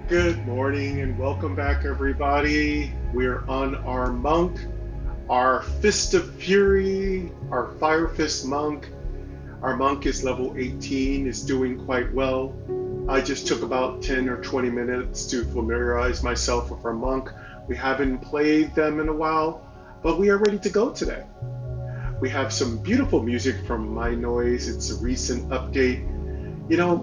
Good morning and welcome back, everybody. We're on our monk, our Fist of Fury, our Fire Fist monk. Our monk is level 18, is doing quite well. I just took about 10 or 20 minutes to familiarize myself with our monk. We haven't played them in a while, but we are ready to go today. We have some beautiful music from My Noise. It's a recent update.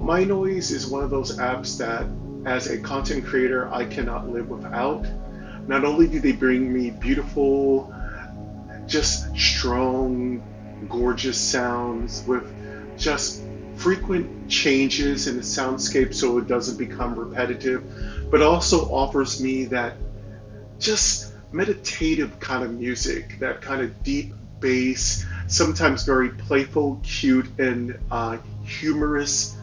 My Noise is one of those apps that, as a content creator, I cannot live without. Not only do they bring me beautiful, just strong, gorgeous sounds with just frequent changes in the soundscape so it doesn't become repetitive, but also offers me that just meditative kind of music, that kind of deep bass, sometimes very playful, cute, and humorous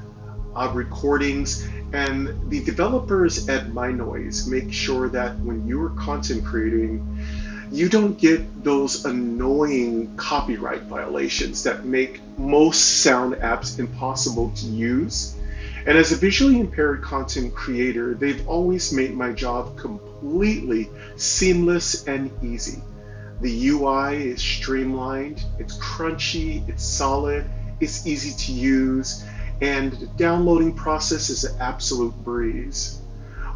recordings. And the developers at My Noise make sure that when you are content creating, you don't get those annoying copyright violations that make most sound apps impossible to use. And as a visually impaired content creator, they've always made my job completely seamless and easy. The UI is streamlined, it's crunchy, it's solid, it's easy to use, and the downloading process is an absolute breeze.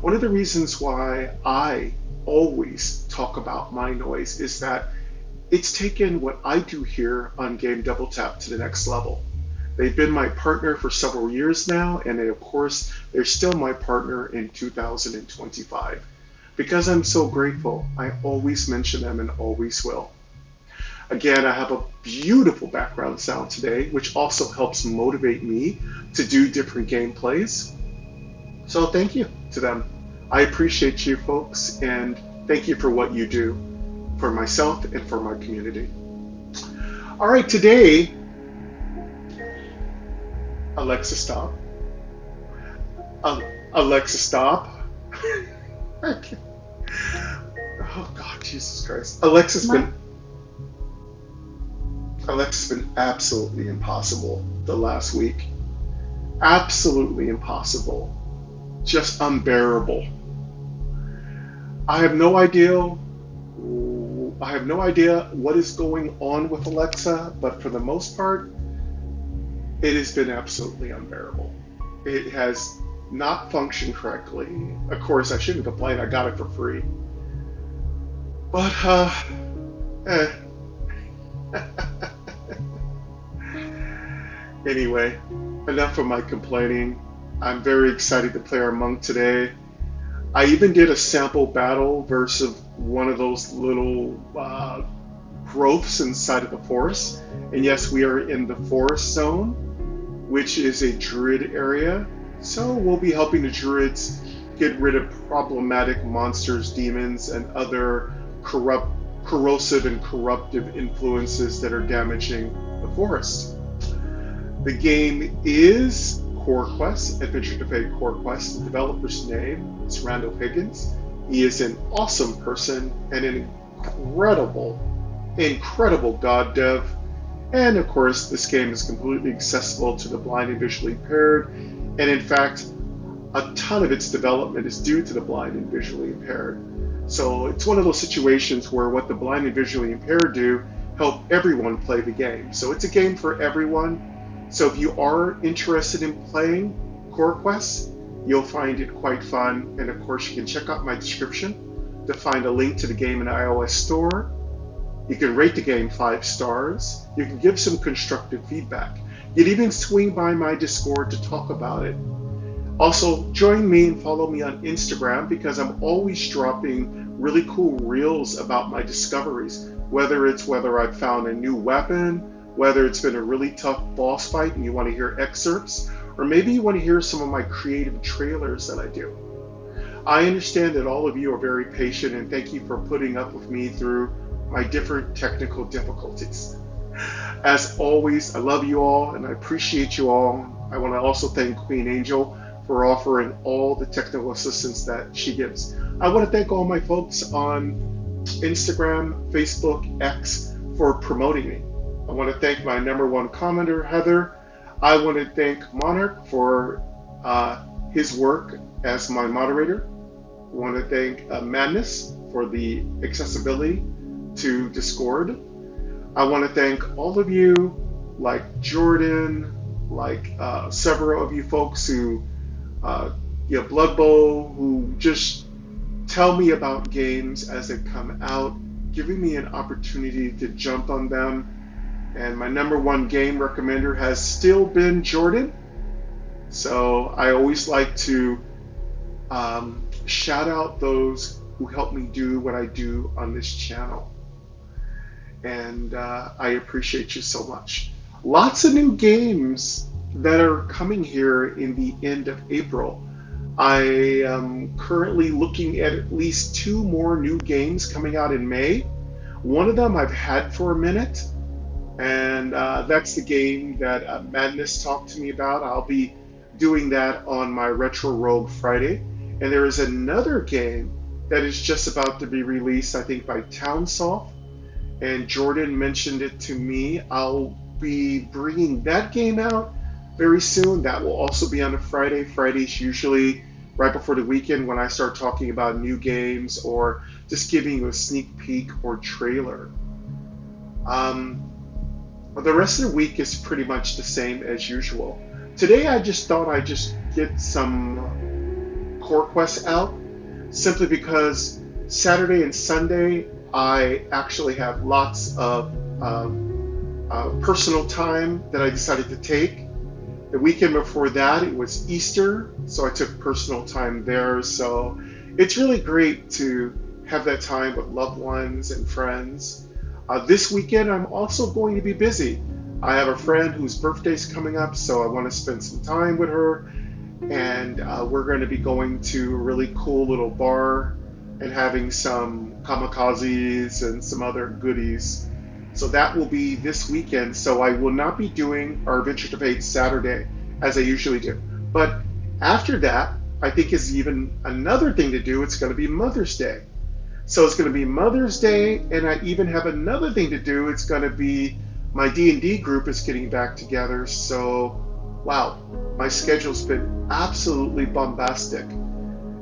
One of the reasons why I always talk about My Noise is that it's taken what I do here on Game Double Tap to the next level. They've been my partner for several years now, and of course, they're still my partner in 2025. Because I'm so grateful, I always mention them and always will. Again, I have a beautiful background sound today, which also helps motivate me to do different gameplays. So thank you to them. I appreciate you folks, and thank you for what you do for myself and for my community. All right, today, Alexa, stop. Alexa, stop. Oh God, Jesus Christ. Alexa's been absolutely impossible the last week. Absolutely impossible. Just unbearable. I have no idea what is going on with Alexa, but for the most part, it has been absolutely unbearable. It has not functioned correctly. Of course, I shouldn't complain. I got it for free. But, eh. Anyway, enough of my complaining. I'm very excited to play our monk today. I even did a sample battle versus one of those little growths inside of the forest. And yes, we are in the forest zone, which is a druid area. So we'll be helping the druids get rid of problematic monsters, demons, and other corrosive and corruptive influences that are damaging the forest. The game is Core Quest, Adventure to Fate Core Quest. The developer's name is Randall Higgins. He is an awesome person and an incredible god dev. And of course, this game is completely accessible to the blind and visually impaired. And in fact, a ton of its development is due to the blind and visually impaired. So it's one of those situations where what the blind and visually impaired do help everyone play the game. So it's a game for everyone. So if you are interested in playing Core Quest, you'll find it quite fun. And of course, you can check out my description to find a link to the game in the iOS store. You can rate the game 5 stars. You can give some constructive feedback. You'd even swing by my Discord to talk about it. Also, join me and follow me on Instagram because I'm always dropping really cool reels about my discoveries, whether I've found a new weapon, whether it's been a really tough boss fight and you want to hear excerpts, or maybe you want to hear some of my creative trailers that I do. I understand that all of you are very patient, and thank you for putting up with me through my different technical difficulties. As always, I love you all and I appreciate you all. I want to also thank Queen Angel for offering all the technical assistance that she gives. I want to thank all my folks on Instagram, Facebook, X for promoting me. I want to thank my #1 commenter, Heather. I want to thank Monarch for his work as my moderator. I want to thank Madness for the accessibility to Discord. I want to thank all of you, like Jordan, like several of you folks who, Blood Bowl, who just tell me about games as they come out, giving me an opportunity to jump on them. And my number one game recommender has still been Jordan. So I always like to shout out those who help me do what I do on this channel. And I appreciate you so much. Lots of new games that are coming here in the end of April. I am currently looking at least 2 more new games coming out in May. One of them I've had for a minute, and that's the game that Madness talked to me about. I'll be doing that on my Retro Rogue Friday. And there is another game that is just about to be released, I think, by Townsoft. And Jordan mentioned it to me. I'll be bringing that game out very soon. That will also be on a Friday. Friday's usually right before the weekend when I start talking about new games or just giving you a sneak peek or trailer. The rest of the week is pretty much the same as usual. Today I just thought I'd just get some core quests out, simply because Saturday and Sunday I actually have lots of personal time that I decided to take. The weekend before that, it was Easter, so I took personal time there. So it's really great to have that time with loved ones and friends. This weekend, I'm also going to be busy. I have a friend whose birthday's coming up, so I want to spend some time with her. And we're going to be going to a really cool little bar and having some kamikazes and some other goodies. So that will be this weekend. So I will not be doing our Adventure to Fate Saturday as I usually do. But after that, I think is even another thing to do. It's going to be Mother's Day. So it's going to be Mother's Day, and I even have another thing to do. It's going to be my D&D group is getting back together. So, wow, my schedule's been absolutely bombastic.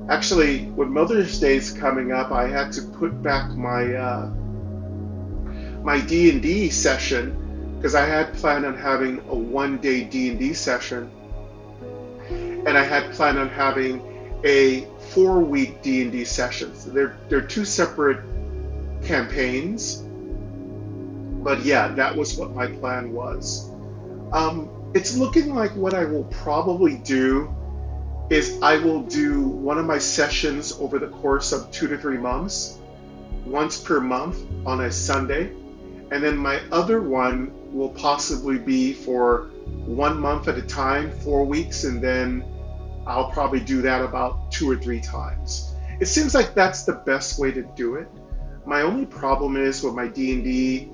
Actually, when Mother's Day is coming up, I had to put back my my D&D session because I had planned on having a 1-day D&D session, and I had planned on having a 4-week D&D session. So they're 2 separate campaigns, but yeah, that was what my plan was. It's looking like what I will probably do is I will do one of my sessions over the course of 2 to 3 months, once per month on a Sunday. And then my other one will possibly be for 1 month at a time, 4 weeks, and then I'll probably do that about 2 or 3 times. It seems like that's the best way to do it. My only problem is with my D&D,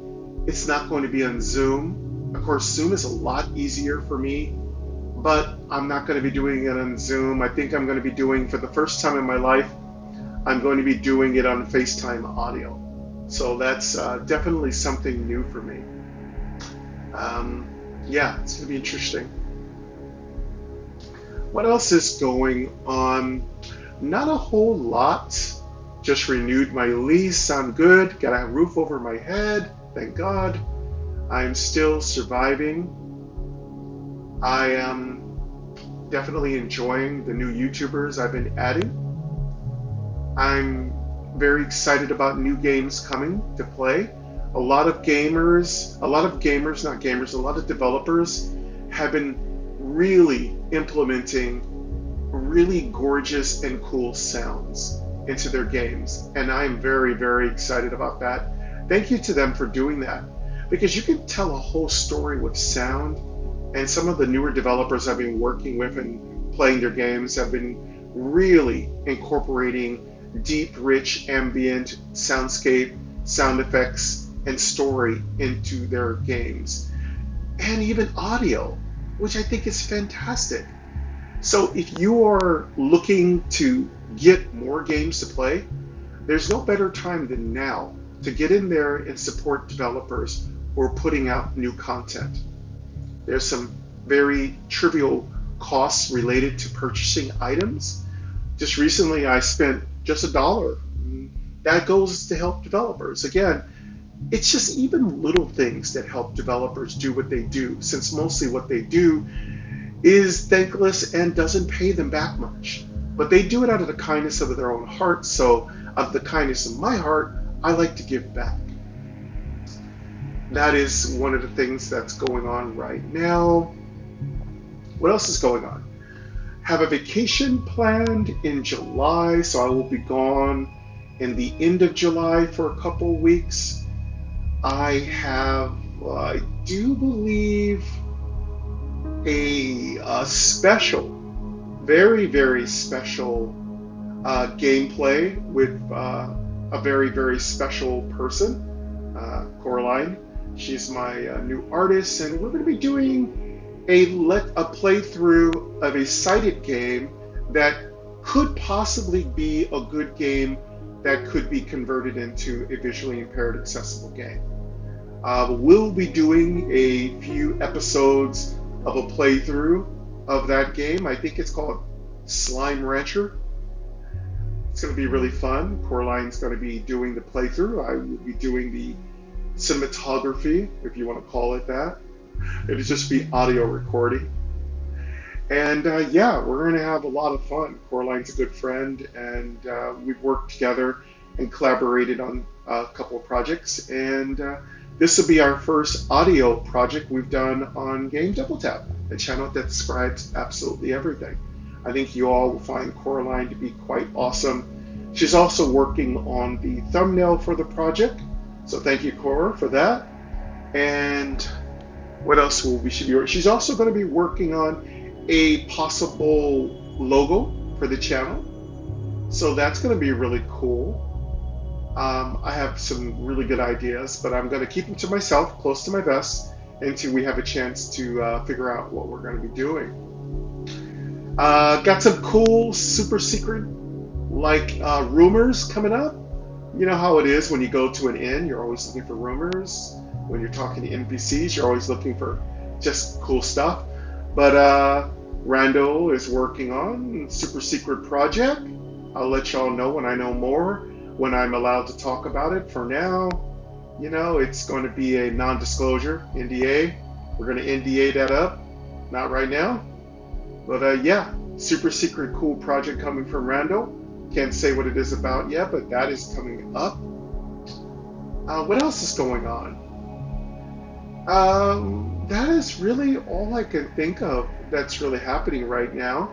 it's not going to be on Zoom. Of course, Zoom is a lot easier for me, but I'm not going to be doing it on Zoom. I think I'm going to be doing, for the first time in my life, I'm going to be doing it on FaceTime audio. So that's definitely something new for me. Yeah, it's going to be interesting. What else is going on? Not a whole lot. Just renewed my lease. I'm good. Got a roof over my head. Thank God. I'm still surviving. I am definitely enjoying the new YouTubers I've been adding. I'm very excited about new games coming to play. A lot of developers have been really implementing really gorgeous and cool sounds into their games, and I'm very, very excited about that. Thank you to them for doing that, because you can tell a whole story with sound, and some of the newer developers I've been working with and playing their games have been really incorporating deep, rich, ambient soundscape, sound effects, and story into their games, and even audio, which I think is fantastic. So if you are looking to get more games to play, there's no better time than now to get in there and support developers who are putting out new content. There's some very trivial costs related to purchasing items, Just recently, I spent just $1. That goes to help developers. Again, it's just even little things that help developers do what they do, since mostly what they do is thankless and doesn't pay them back much. But they do it out of the kindness of their own heart, so out of the kindness of my heart, I like to give back. That is one of the things that's going on right now. What else is going on? Have a vacation planned in July, so I will be gone in the end of July for a couple weeks. I do believe, a special, very, very special gameplay with a very, very special person, Coraline. She's my new artist, and we're going to be doing a playthrough of a sighted game that could possibly be a good game that could be converted into a visually impaired accessible game. We'll be doing a few episodes of a playthrough of that game. I think it's called Slime Rancher. It's going to be really fun. Coraline's going to be doing the playthrough. I will be doing the cinematography, if you want to call it that. It'll just be audio recording. And yeah, we're going to have a lot of fun. Coraline's a good friend, and we've worked together and collaborated on a couple of projects. And this will be our first audio project we've done on Game Double Tap, a channel that describes absolutely everything. I think you all will find Coraline to be quite awesome. She's also working on the thumbnail for the project, so thank you, Cora, for that. And what else will we should be? She's also going to be working on a possible logo for the channel, so that's going to be really cool. I have some really good ideas, but I'm going to keep them to myself, close to my vest, until we have a chance to figure out what we're going to be doing. Got some cool, super secret, rumors coming up. You know how it is when you go to an inn, you're always looking for rumors. When you're talking to NPCs, you're always looking for just cool stuff. But Randall is working on a super secret project. I'll let y'all know when I know more, when I'm allowed to talk about it. For now, you know, it's going to be a non-disclosure NDA. We're going to NDA that up. Not right now. But yeah, super secret cool project coming from Randall. Can't say what it is about yet, but that is coming up. What else is going on? That is really all I can think of that's really happening right now.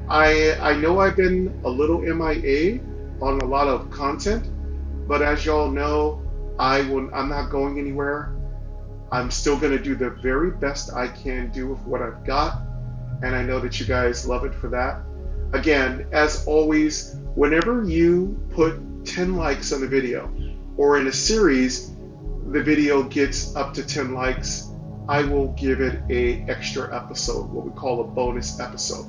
I know I've been a little MIA on a lot of content, but as y'all know, I'm not going anywhere. I'm still going to do the very best I can do with what I've got, and I know that you guys love it for that. Again, as always, whenever you put 10 likes on the video, or in a series, the video gets up to 10 likes, I will give it an extra episode, what we call a bonus episode.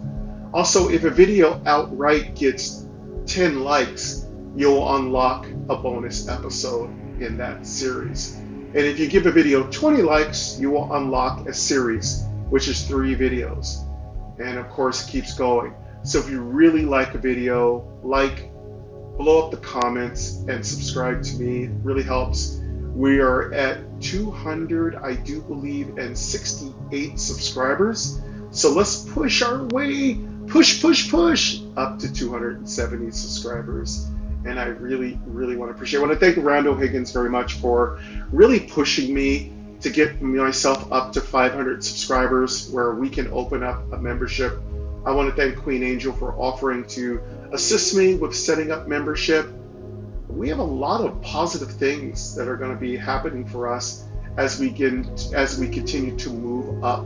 Also, if a video outright gets 10 likes, you'll unlock a bonus episode in that series. And if you give a video 20 likes, you will unlock a series, which is 3 videos. And of course, it keeps going. So if you really like a video, blow up the comments and subscribe to me. It really helps. We are at 200, I do believe, and 68 subscribers. So let's push our way, push up to 270 subscribers. And I really, really want to appreciate it. I want to thank Randall Higgins very much for really pushing me to get myself up to 500 subscribers, where we can open up a membership. I want to thank Queen Angel for offering to assist me with setting up membership. We have a lot of positive things that are going to be happening for us as we continue to move up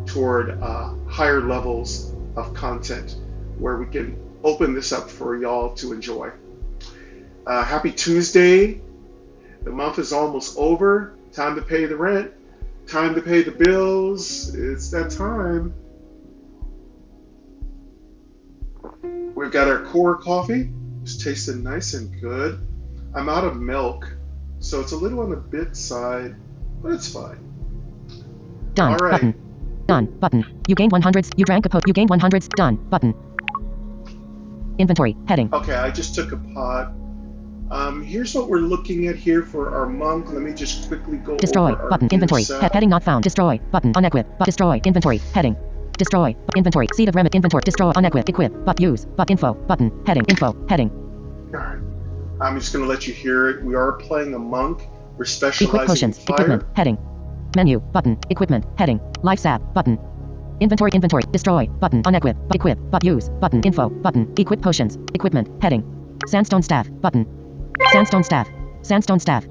toward higher levels of content, where we can open this up for y'all to enjoy. Happy Tuesday. The month is almost over. Time to pay the rent. Time to pay the bills. It's that time. We've got our core coffee. It's tasting nice and good. I'm out of milk, so it's a little on the bit side, but it's fine. Done. All right. Button. Done. Button. You gained 100s. You drank a You gained 100s. Done. Button. Inventory. Heading. Okay, I just took a pot. Here's what we're looking at here for our monk. Let me just quickly go Destroy. over our Button. Inventory. set. Heading not found. Destroy. Button. Unequip. Destroy. Inventory. Heading. Destroy. Inventory. Seed of remit. Inventory. Destroy. Unequip. Equip. But use. But info. Button. Heading. Info. Heading. Alright. I'm just going to let you hear it. We are playing a monk. We're Equip specializing potions. in fire. Equipment. Heading. Menu. Button. Equipment. Heading. Life sap. Button. Inventory. Inventory. Destroy. Button. Unequip. Equip. But use. Button. Info. Button. Equip potions. Equipment. Heading. Sandstone staff. Button. Sandstone staff. Sandstone staff.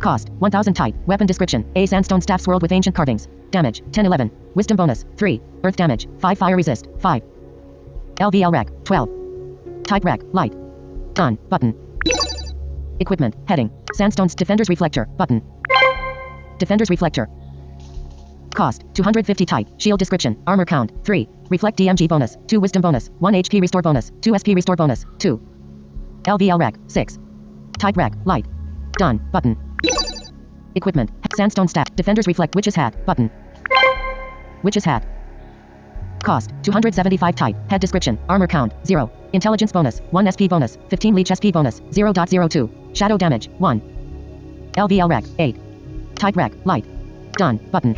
Cost. 1000 type. Weapon description. A sandstone staff swirled with ancient carvings. Damage. 10-11. Wisdom bonus. 3. Earth damage. 5 fire resist. 5. LVL rack. 12. Type rack. Light. Done. Button. Equipment. Heading. Sandstone's defender's reflector. Button. Defender's reflector. Cost. 250 type. Shield description. Armor count. 3. Reflect DMG bonus. 2 wisdom bonus. 1 HP restore bonus. 2 SP restore bonus. 2. LVL rack. 6. Type rack. Light. Done. Button. Equipment. Sandstone staff. Defender's reflect. Witch's hat. Button. Witch's hat. Cost. 275 type. Head description. Armor count. 0. Intelligence bonus. 1 SP bonus. 15 leech SP bonus. 0.02. Shadow damage. 1. LVL rack. 8. Type rack. Light. Done. Button.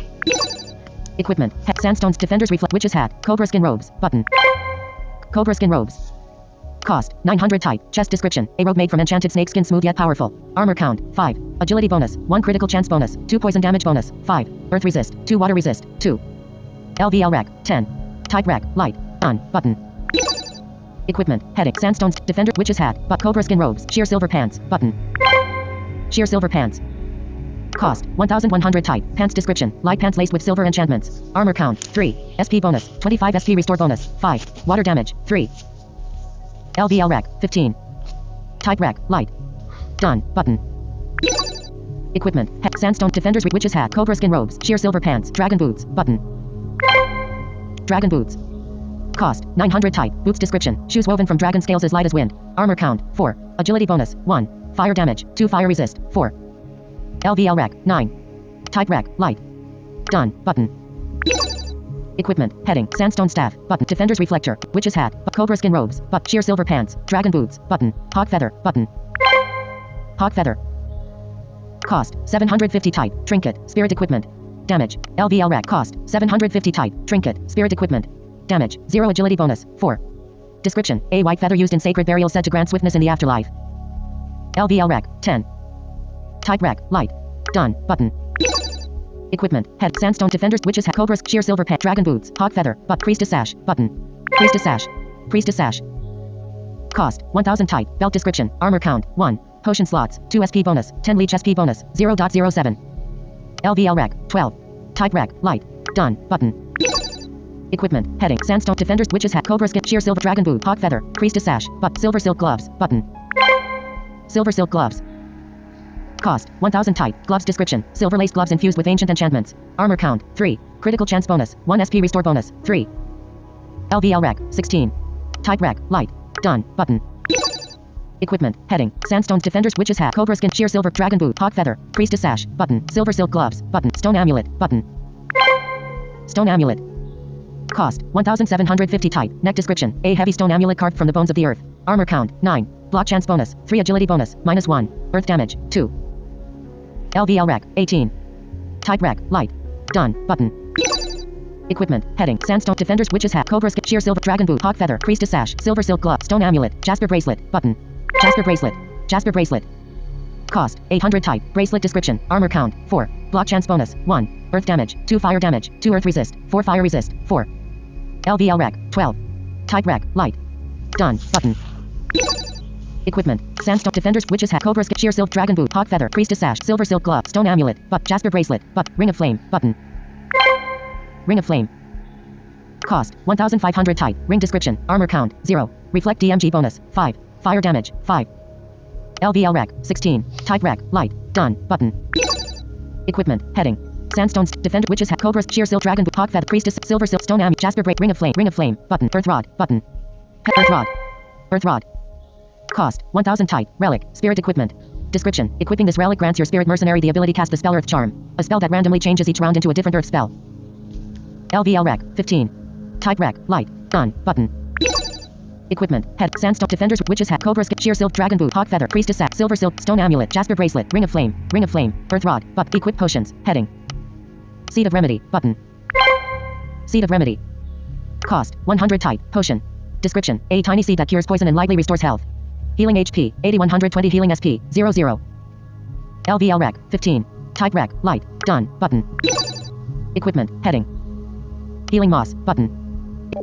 Equipment. Sandstone's defender's reflect. Witch's hat. Cobra skin robes. Button. Cobra skin robes. Cost. 900 type. Chest description. A robe made from enchanted snake skin, smooth yet powerful. Armor count. 5. Agility bonus. 1 critical chance bonus. 2 poison damage bonus. 5. Earth resist. 2 water resist. 2. LVL rack. 10. Type rack. Light. On. Button. Equipment. Heading. Sandstone's defender. Witch's hat. But cobra skin robes. Sheer silver pants. Button. Sheer silver pants. Cost. 1100 type. Pants description. Light pants laced with silver enchantments. Armor count. 3. SP bonus. 25 SP restore bonus. 5. Water damage. 3. LVL rack. 15. Type rack. Light. Done. Button. Equipment. Sandstone defenders. Witch's hat. Cobra skin robes. Sheer silver pants. Dragon boots. Button. Dragon boots. Cost. 900 type. Boots description. Shoes woven from dragon scales as light as wind. Armor count. 4. Agility bonus. 1. Fire damage. 2 fire resist. 4. LVL rack. 9. Type rack. Light. Done. Button. Equipment. Heading. Sandstone staff. Button. Defender's reflector. Witch's hat. Cobra skin robes. But sheer silver pants. Dragon boots. Button. Hawk feather. Button. Hawk feather. Cost. 750 type. Trinket. Spirit equipment. Damage. LVL rack. Cost. 750 type. Trinket. Spirit equipment. Damage. 0 agility bonus. 4. Description. A white feather used in sacred burial said to grant swiftness in the afterlife. LVL rack. 10. Type rack. Light. Done. Button. Equipment. Head. Sandstone defenders. Witch's hat. Cobra. Sheer silver pants. Dragon boots. Hawk feather. But priestess sash. Button. Priestess sash. Priestess sash. Cost. 1000 type. Belt description. Armor count. 1. Potion slots. 2 SP bonus. 10 leech SP bonus. 0.07. LVL rack. 12. Type rack. Light. Done. Button. Equipment. Heading. Sandstone defenders. Witch's hat. Cobra skin. Sheer silver dragon boot. Hawk feather. Priestess sash. But silver silk gloves. Button. Silver silk gloves. Cost. 1000 type. Gloves description. Silver lace gloves infused with ancient enchantments. Armor count. 3. Critical chance bonus. 1 SP restore bonus. 3. LVL rack. 16. Type rack. Light. Done. Button. Equipment. Heading. Sandstone's defenders. Witch's hat. Cobra skin. Sheer silver dragon boot. Hawk feather. Priestess sash. Button. Silver silk gloves. Button. Stone amulet. Button. Stone amulet. Cost. 1750 type. Neck description. A heavy stone amulet carved from the bones of the earth. Armor count. 9. Block chance bonus. 3 agility bonus. -1. Earth damage. 2. LVL rack. 18. Type rack. Light. Done. Button. Equipment. Heading. Sandstone defenders. Witch's hat. Cobra skin. Sheer silver dragon boot. Hawk feather. Priestess sash. Silver silk glove. Stone amulet. Jasper bracelet. Button. Jasper bracelet. Jasper bracelet. Cost. 800 type. Bracelet description. Armor count. 4. Block chance bonus. 1. Earth damage. 2 fire damage. 2 earth resist. 4 fire resist. 4. LVL rack. 12. Type rack. Light. Done. Button. Equipment. Sandstone defenders. Witch's hat. Cobra skin. Sheer silk dragon boot. Hawk feather. Priestess sash. Silver silk glove. Stone amulet. But Jasper bracelet. But ring of flame. Button. Ring of flame. Cost. 1500 type. Ring description. Armor count. 0. Reflect DMG bonus. 5. Fire damage. 5. LVL rack. 16. Type rack. Light. Done. Button. Equipment. Heading. Sandstone's defender. Witch's hat. Cobra. Sheer silk dragon boot. Hawk feather. Priestess. Silver silk. Stone amulet. Jasper break. Ring of flame. Ring of flame. Button. Earth rod. Button. Earth rod. Earth rod. Cost. 1000 type. Relic. Spirit equipment. Description. Equipping this relic grants your spirit mercenary the ability cast the spell Earth Charm. A spell that randomly changes each round into a different Earth spell. LVL rack. 15. Type rack. Light. Done. Button. Equipment. Head. Sandstone. Defenders. Witch's hat. Cobra. Sheer silk. Dragon boot. Hawk feather. Priestess sack. Silver silk. Stone amulet. Jasper bracelet. Ring of flame. Ring of flame. Earth rod. But. Equip potions. Heading. Seed of remedy. Button. Seed of remedy. Cost. 100 type. Potion. Description. A tiny seed that cures poison and lightly restores health. Healing HP. 8120 healing SP. 00. LVL rec. 15. Type rec. Light. Done. Button. Equipment. Heading. Healing moss. Button.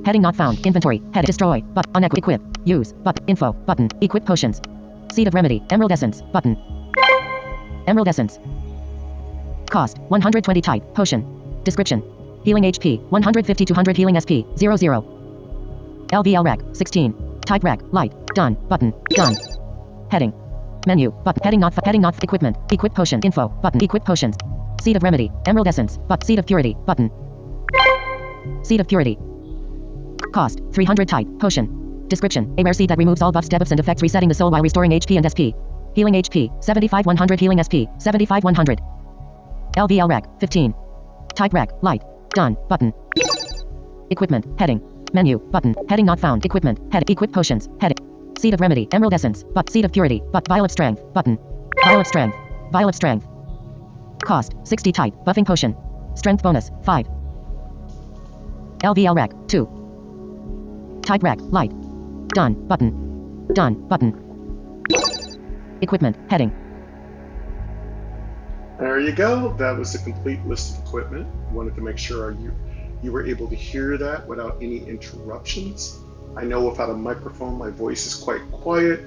Heading not found. Inventory. Head. Destroy. But. Unequip. Equip. Use. But. Info. Button. Equip potions. Seed of remedy. Emerald essence. Button. Emerald essence. Cost. 120 type. Potion. Description. Healing HP. 150 200 healing SP. 00. LVL rec. 16. Type rec. Light. Done. Button. Done. Heading. Menu. Button. Heading not. Heading not. Equipment. Equip potion. Info. Button. Equip potions. Seed of remedy. Emerald essence. But. Seed of purity. Button. Seed of purity. Cost. 300 type. Potion. Description. A rare seed that removes all buffs, debuffs, and effects, resetting the soul while restoring HP and SP. Healing HP. 75 100 healing SP. 75 100. LVL rec. 15. Type rec. Light. Done. Button. Equipment. Heading. Menu. Button. Heading not found. Equipment. Head. Equip potions. Head. Seed of remedy. Emerald essence. But. Seed of purity. But. Vial of strength. Button. Vial of strength. Vial of strength. Cost. 60 type. Buffing potion. Strength bonus. 5. LVL rec. 2. Type rec. Light. Done. Button. Done. Button. Equipment. Heading. There you go. That was a complete list of equipment. Wanted to make sure you were able to hear that without any interruptions. I know without a microphone my voice is quite quiet,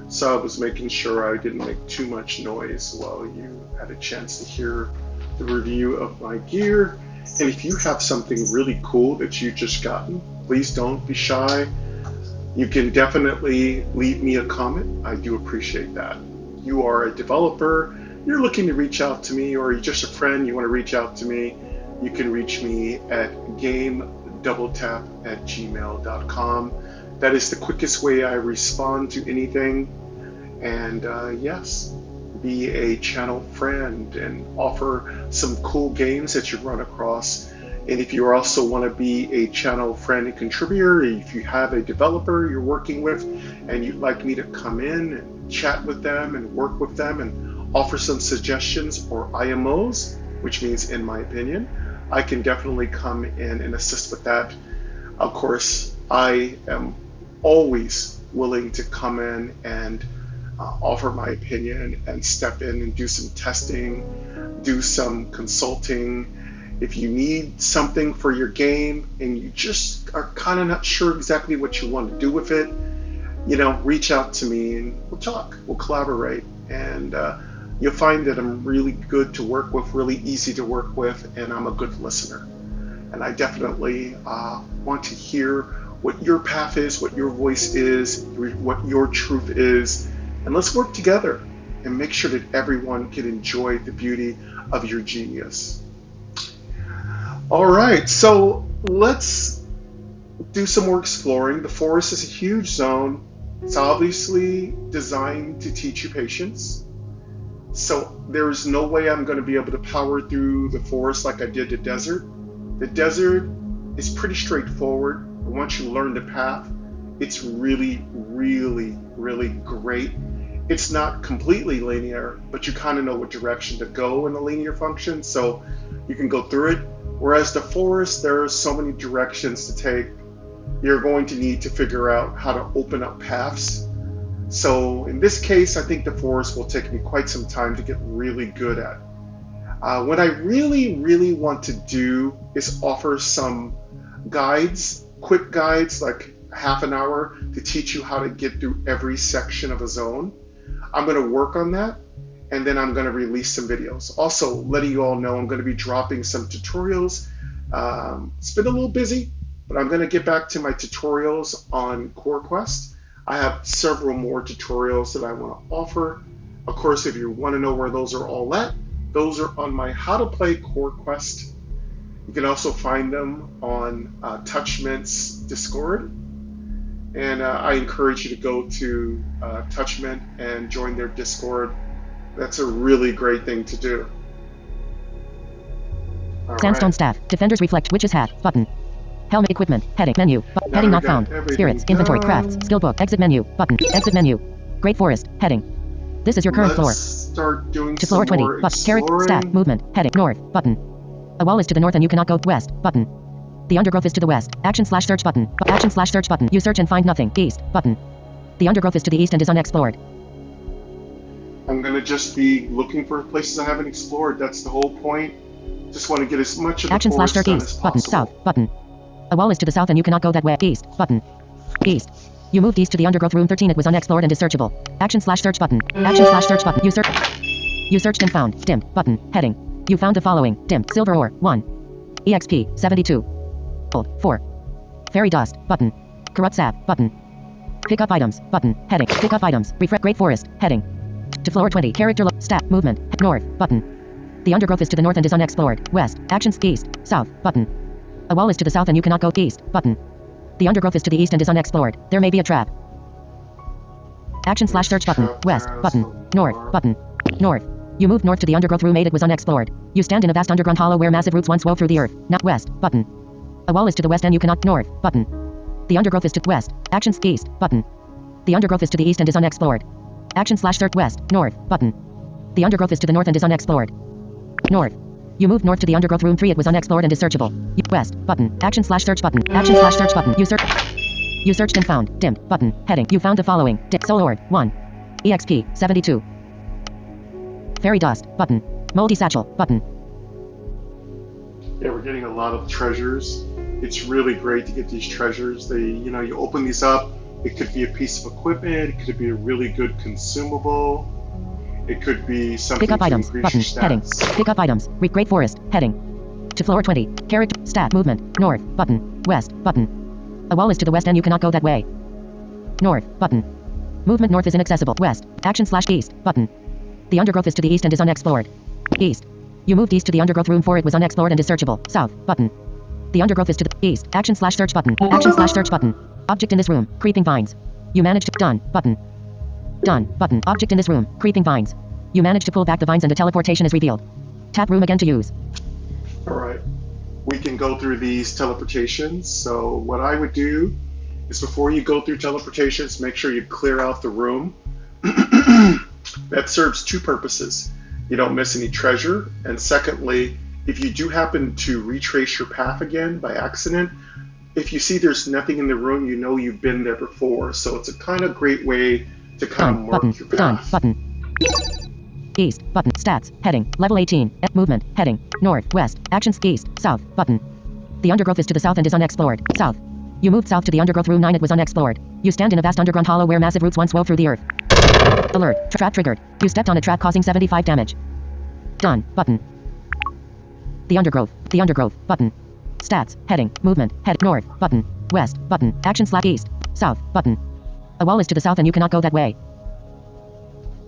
so I was making sure I didn't make too much noise while you had a chance to hear the review of my gear. And if you have something really cool that you've just gotten, please don't be shy. You can definitely leave me a comment. I do appreciate that. You are a developer, you're looking to reach out to me, or you're just a friend, you want to reach out to me, you can reach me at gamedoubletap@gmail.com. That is the quickest way I respond to anything. And yes, be a channel friend and offer some cool games that you run across. And if you also want to be a channel friend and contributor, if you have a developer you're working with and you'd like me to come in and chat with them and work with them and offer some suggestions or IMOs, which means in my opinion, I can definitely come in and assist with that. Of course, I am always willing to come in and offer my opinion and step in and do some testing, do some consulting. If you need something for your game and you just are kind of not sure exactly what you want to do with it, you know, reach out to me and we'll talk, we'll collaborate. And you'll find that I'm really good to work with, really easy to work with, and I'm a good listener. And I definitely want to hear what your path is, what your voice is, what your truth is, and let's work together and make sure that everyone can enjoy the beauty of your genius. All right, so let's do some more exploring. The forest is a huge zone. It's obviously designed to teach you patience. So there's no way I'm going to be able to power through the forest like I did the desert. The desert is pretty straightforward. Once you learn the path, it's really, really, really great. It's not completely linear, but you kind of know what direction to go in a linear function, so you can go through it. Whereas the forest, there are so many directions to take. You're going to need to figure out how to open up paths. So in this case, I think the forest will take me quite some time to get really good at. What I really, really want to do is offer some guides, quick guides, like half an hour to teach you how to get through every section of a zone. I'm going to work on that, and then I'm going to release some videos. Also, letting you all know I'm going to be dropping some tutorials. It's been a little busy, but I'm going to get back to my tutorials on Core Quest. I have several more tutorials that I want to offer. Of course, if you want to know where those are all at, those are on my How to Play Core Quest. You can also find them on Touchmint's Discord. And I encourage you to go to Touchmint and join their Discord. That's a really great thing to do. All Sandstone right. staff. Defenders reflect. Witch's hat. Button. Helmet equipment. Heading. Menu. Heading not found. Spirits. Inventory. Crafts. Skill book. Exit menu. Button. Exit menu. Great Forest. Heading. This is your current floor. Start doing to floor 20. Character. Stat. Movement. Heading. North. Button. A wall is to the north and you cannot go west. Button. The undergrowth is to the west. Action/search button. Action/search button. You search and find nothing. East. Button. The undergrowth is to the east and is unexplored. I'm gonna just be looking for places I haven't explored. That's the whole point. Just want to get as much of the forest done as east. Button. possible. South. Button. A wall is to the south and you cannot go that way. East. Button. East. You moved east to the undergrowth room 13. It was unexplored and is searchable. Action/search button. Action/search button. You searched and found. Dimmed. Button. Heading. You found the following. Dimmed. Silver ore. 1. EXP. 72. Gold. 4. Fairy dust. Button. Corrupt sap. Button. Pick up items. Button. Heading. Pick up items. Refresh. Great forest. Heading. To floor 20. Character. Stat. Movement. North. Button. The undergrowth is to the north and is unexplored. West. Actions. East. South. Button. A wall is to the south and you cannot go east. Button. The undergrowth is to the east and is unexplored. There may be a trap. Action/search button. West. Button. North. Button. North. You moved north to the undergrowth room 8. It was unexplored. You stand in a vast underground hollow where massive roots once wove through the earth. Not west. Button. A wall is to the west and you cannot. North. Button. The undergrowth is to west. Actions. East. Button. The undergrowth is to the east and is unexplored. Action/search west. North. Button. The undergrowth is to the north and is unexplored. North. You moved north to the undergrowth room 3. It was unexplored and is searchable. West. Button. Action/search button. Action/search button. You searched and found. Dimmed. Button. Heading. You found the following. Soul ore. 1. EXP. 72. Fairy dust. Button. Moldy satchel. Button. Yeah, we're getting a lot of treasures. It's really great to get these treasures. You open these up. It could be a piece of equipment. It could be a really good consumable. It could be something Pick up to items. increase Button. your stats. Heading. Pick up items. Great forest. Heading. To floor 20. Character. Stat. Movement. North. Button. West. Button. A wall is to the west and you cannot go that way. North. Button. Movement north is inaccessible. West. Action/east. Button. The undergrowth is to the east and is unexplored. East. You moved east to the undergrowth room 4. It was unexplored and is searchable. South. Button. The undergrowth is to the east. Action/search button. Action/search button. Object in this room. Creeping vines. You managed to. Done. Button. Done. Button. Object in this room. Creeping vines. You managed to pull back the vines and a teleportation is revealed. Tap room again to use. Alright. We can go through these teleportations. So what I would do is before you go through teleportations, make sure you clear out the room. That serves two purposes. You don't miss any treasure. And secondly, if you do happen to retrace your path again by accident, if you see there's nothing in the room, you know you've been there before. So it's a kind of great way to kind of mark your path. Done. Button. East. Button. Stats. Heading. Level 18. Movement. Heading. North. West. Actions. East. South. Button. The undergrowth is to the south and is unexplored. South. You moved south to the undergrowth room 9. It was unexplored. You stand in a vast underground hollow where massive roots once wove through the earth. Alert. Trap triggered. You stepped on a trap causing 75 damage. Done. Button. The undergrowth. The undergrowth. Button. Stats. Heading. Movement. Head. North. Button. West. Button. Action/east. South. Button. A wall is to the south and you cannot go that way.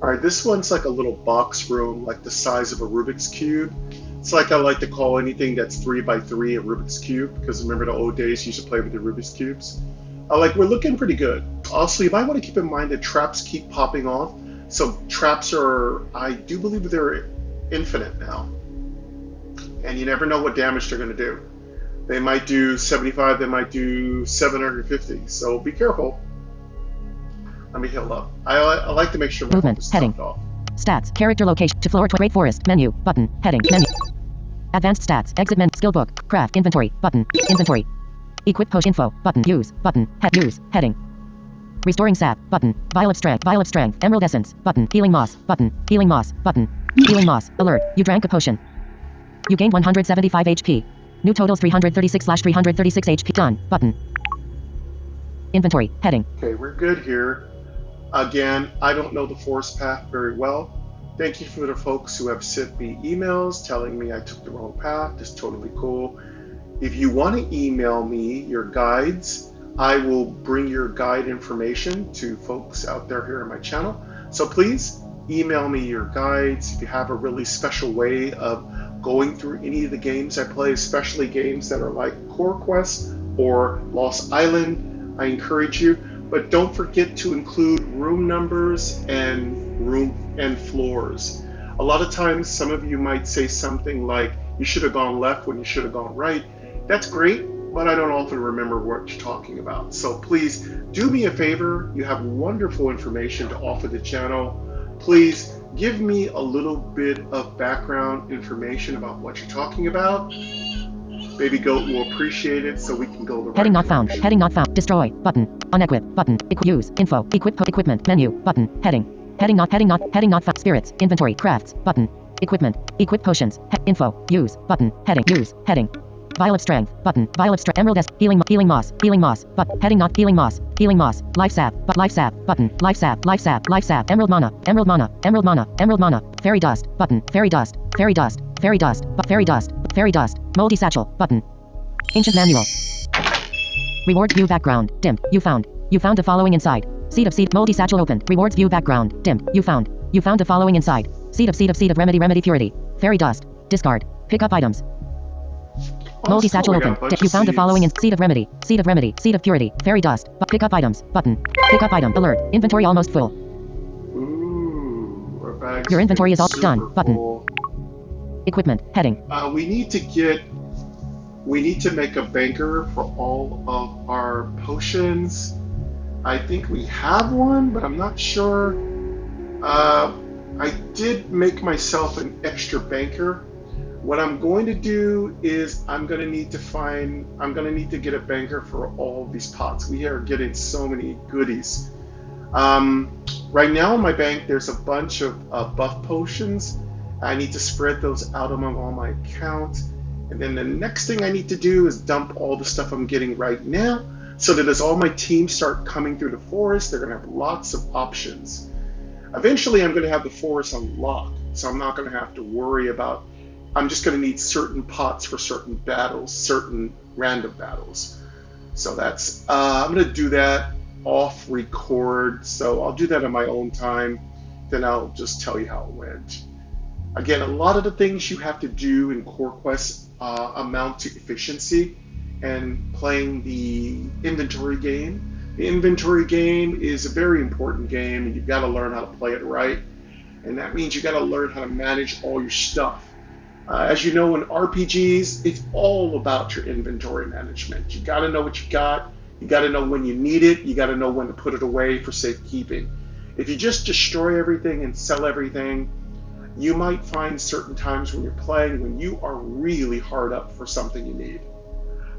Alright, this one's like a little box room, like the size of a Rubik's Cube. It's like I like to call anything that's 3x3 a Rubik's Cube, because remember the old days you used to play with the Rubik's Cubes? We're looking pretty good. Also, you might want to keep in mind that traps keep popping off. So traps are, I do believe they're infinite now. And you never know what damage they're going to do. They might do 75, they might do 750, so be careful. Let me heal up. I like to make sure my movement. is Heading. off. Stats. Character location. To floor. Great forest. Menu. Button. Heading. Menu. Advanced stats. Exit menu. Skill book. Craft. Inventory. Button. Inventory. Equip potion info. Button. Use. Button. Use. Heading. Restoring sap. Button. Vial of strength. Vial of strength. Emerald essence. Button. Healing moss. Button. Healing moss. Button. Healing moss. Alert. You drank a potion. You gained 175 HP. New totals 336/336 HP. Done. Button. Inventory. Heading. Okay, we're good here. Again, I don't know the forest path very well. Thank you for the folks who have sent me emails telling me I took the wrong path. It's totally cool. If you want to email me your guides, I will bring your guide information to folks out there here on my channel. So please email me your guides if you have a really special way of going through any of the games I play, especially games that are like Core Quest or Lost Island. I encourage you. But don't forget to include room numbers and floors. A lot of times, some of you might say something like, you should have gone left when you should have gone right. That's great, but I don't often remember what you're talking about. So please do me a favor. You have wonderful information to offer the channel. Please give me a little bit of background information about what you're talking about. Baby Goat will appreciate it, so we can go the right Heading not found. direction. Heading not found. Destroy. Button. Unequip. Button. Use. Info. Equipment. Menu. Button. Heading. Heading not found. Spirits. Inventory. Crafts. Button. Equipment. Equip potions. Info. Use. Button. Heading. Use. Heading. Vial of strength. Button. Vial of strength. Emerald S. Healing moss. But heading not healing moss. Life sap. But life sap. Button. Life sap. Emerald mana. Fairy dust. Button. Fairy dust. Moldy satchel. Button. Ancient manual. Rewards view background. Dimmed. You found the following inside. Seed of moldy satchel opened. Rewards view background. Dimmed. You found the following inside. Seed of remedy purity. Fairy dust. Discard. Pick up items. Moldy satchel opened. You found the following in seed of remedy, seed of purity, fairy dust. Pick up items. Button. Pick up item. Alert. Inventory almost full. Ooh, our bag's Your inventory is all super done. Button. full. Equipment. Heading. We need to make a banker for all of our potions. I think we have one, but I'm not sure. I did make myself an extra banker. What I'm going to do is I'm going to need to get a banker for all of these pots. We are getting so many goodies. Right now in my bank, there's a bunch of buff potions. I need to spread those out among all my accounts. And then the next thing I need to do is dump all the stuff I'm getting right now, so that as all my teams start coming through the forest, they're going to have lots of options. Eventually, I'm going to have the forest unlocked, so I'm not going to have to worry about. I'm just going to need certain pots for certain battles, certain random battles. So that's, I'm going to do that off record. So I'll do that in my own time. Then I'll just tell you how it went. Again, a lot of the things you have to do in Core Quest amount to efficiency and playing the inventory game. The inventory game is a very important game, and you've got to learn how to play it right. And that means you've got to learn how to manage all your stuff. As you know, in RPGs, it's all about your inventory management. You got to know what you got. You got to know when you need it. You got to know when to put it away for safekeeping. If you just destroy everything and sell everything, you might find certain times when you're playing when you are really hard up for something you need,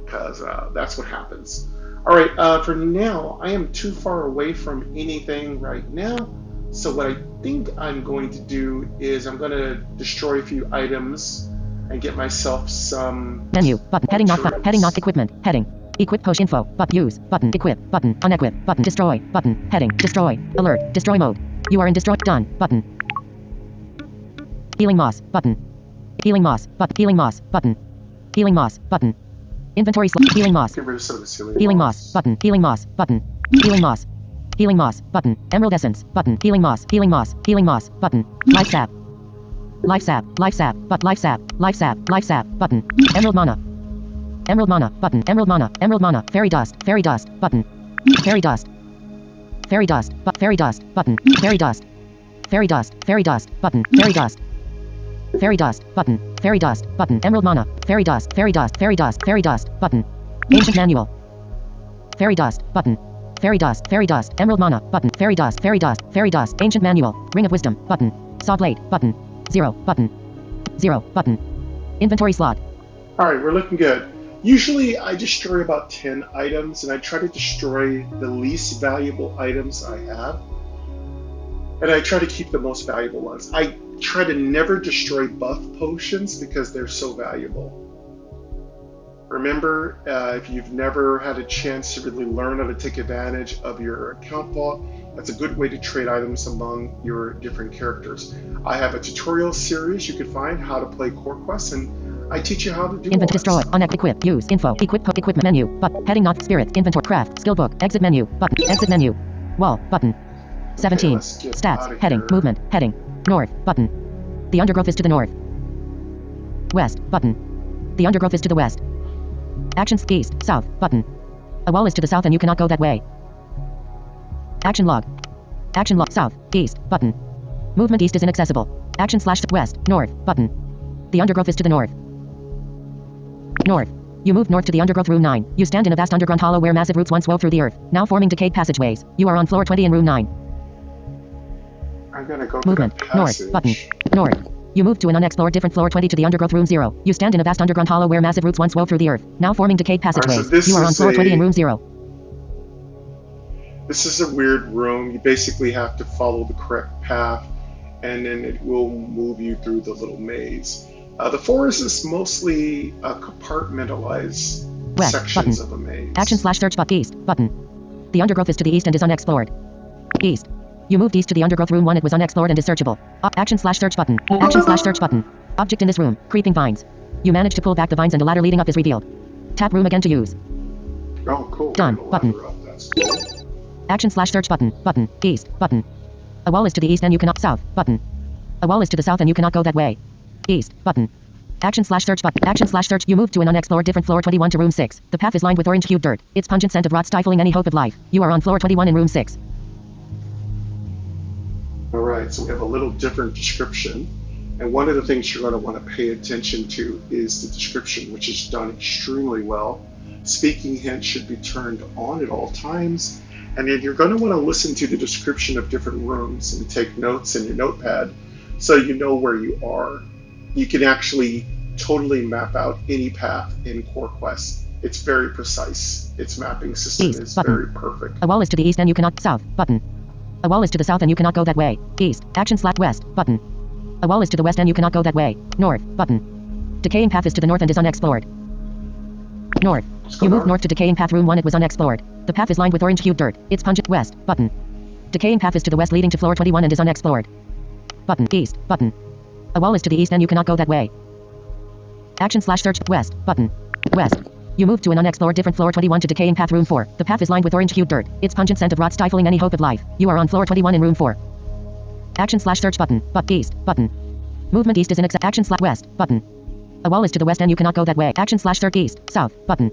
because that's what happens. All right, for now, I am too far away from anything right now. So what I think I'm going to do is I'm going to destroy a few items and get myself some Menu. Button. Heading not found. Heading not equipment. Heading. Equip potion info. Use. Button. Equip. Button. Unequip. Button. Destroy. Button. Heading. Destroy. Alert. Destroy mode. You are in destroy. Done. Button. Healing moss. Button. Healing moss. Healing moss. Button. Healing moss. Button. Inventory slot. Healing moss. Get rid of some of this Healing moss. Button. Healing moss. Button. Healing moss. Healing moss. Button. Emerald essence. Button. Healing moss. Healing moss. Healing moss. Button. Life sap. Life sap. Life sap. But life sap. Life sap. Life sap. Button. Emerald mana. Emerald mana. Button. Emerald mana. Emerald mana. Fairy dust. Fairy dust. Button. Fairy dust. Fairy dust. But fairy dust. Button. Fairy dust. Fairy dust. Fairy dust. Button. Fairy dust. Fairy dust. Button. Fairy dust. Button. Emerald mana. Fairy dust. Fairy dust. Fairy dust. Fairy dust. Button. Ancient manual. Fairy dust. Button. Fairy dust. Fairy dust. Emerald mana. Button. Fairy dust. Fairy dust. Fairy dust. Ancient manual. Ring of wisdom. Button. Saw blade. Button. 0. Button. 0. Button. Inventory slot. All right, we're looking good. Usually I destroy about 10 items, and I try to destroy the least valuable items I have. And I try to keep the most valuable ones. I try to never destroy buff potions because they're so valuable. Remember, if you've never had a chance to really learn how to take advantage of your account vault, that's a good way to trade items among your different characters. I have a tutorial series you can find how to play Core Quest, and I teach you how to do all Inventory. Destroy. this. Unequip. Use. Info. Equipment menu. But heading not spirits. Inventory. Craft. Skill book. Exit menu. Button. Exit menu. Wall. Button. 17. let's get Stats. outta Heading. here. Movement. Heading. North. Button. The undergrowth is to the north. West. Button. The undergrowth is to the west. Actions. East. South. Button. A wall is to the south and you cannot go that way. Action log. Action log. South. East. Button. Movement east is inaccessible. Action / west. North. Button. The undergrowth is to the north. North. You move north to the undergrowth room 9. You stand in a vast underground hollow where massive roots once wove through the earth, now forming decayed passageways. You are on floor 20 in room 9. I'm gonna go Movement. for that passage. North. Button. North. You move to an unexplored different floor 20 to the undergrowth room 0. You stand in a vast underground hollow where massive roots once wove through the earth, now forming decayed passageways. this You are on is floor 20 in a- room 0. This is a weird room. You basically have to follow the correct path, and then it will move you through the little maze. The forest is mostly compartmentalized West. sections Button. of a maze. Action/search but east. Button. The undergrowth is to the east and is unexplored. East. You moved east to the undergrowth room 1. It was unexplored and is searchable. Action/search button. Action/search button. Object in this room. Creeping vines. You manage to pull back the vines and the ladder leading up is revealed. Tap room again to use. Oh, cool. Done. Ladder Button. up. That's cool. Action/search button. Button. East. Button. A wall is to the east and you cannot. South. Button. A wall is to the south and you cannot go that way. East. Button. Action/search button. Action/search. You move to an unexplored different floor 21 to room 6. The path is lined with orange hued dirt. Its pungent scent of rot stifling any hope of life. You are on floor 21 in room 6. Alright, so we have a little different description. And one of the things you're going to want to pay attention to is the description, which is done extremely well. Speaking hints should be turned on at all times. And then you're going to want to listen to the description of different rooms and take notes in your notepad so you know where you are. You can actually totally map out any path in Core Quest. It's very precise. Its mapping system East, is button. very perfect. A wall is to the east and you cannot. South. Button. A wall is to the south and you cannot go that way. East. Action/west. Button. A wall is to the west and you cannot go that way. North. Button. Decaying path is to the north and is unexplored. North. You move north to decaying path room 1. It was unexplored. The path is lined with orange hued dirt. It's pungent. West. Button. Decaying path is to the west leading to floor 21 and is unexplored. Button. East. Button. A wall is to the east and you cannot go that way. Action/search. West. Button. West. You move to an unexplored different floor 21 to decaying path room 4. The path is lined with orange hued dirt. Its pungent scent of rot stifling any hope of life. You are on floor 21 in room 4. Action/search button. East. Button. Movement east is an action/west. Button. A wall is to the west and you cannot go that way. Action/search east. South. Button.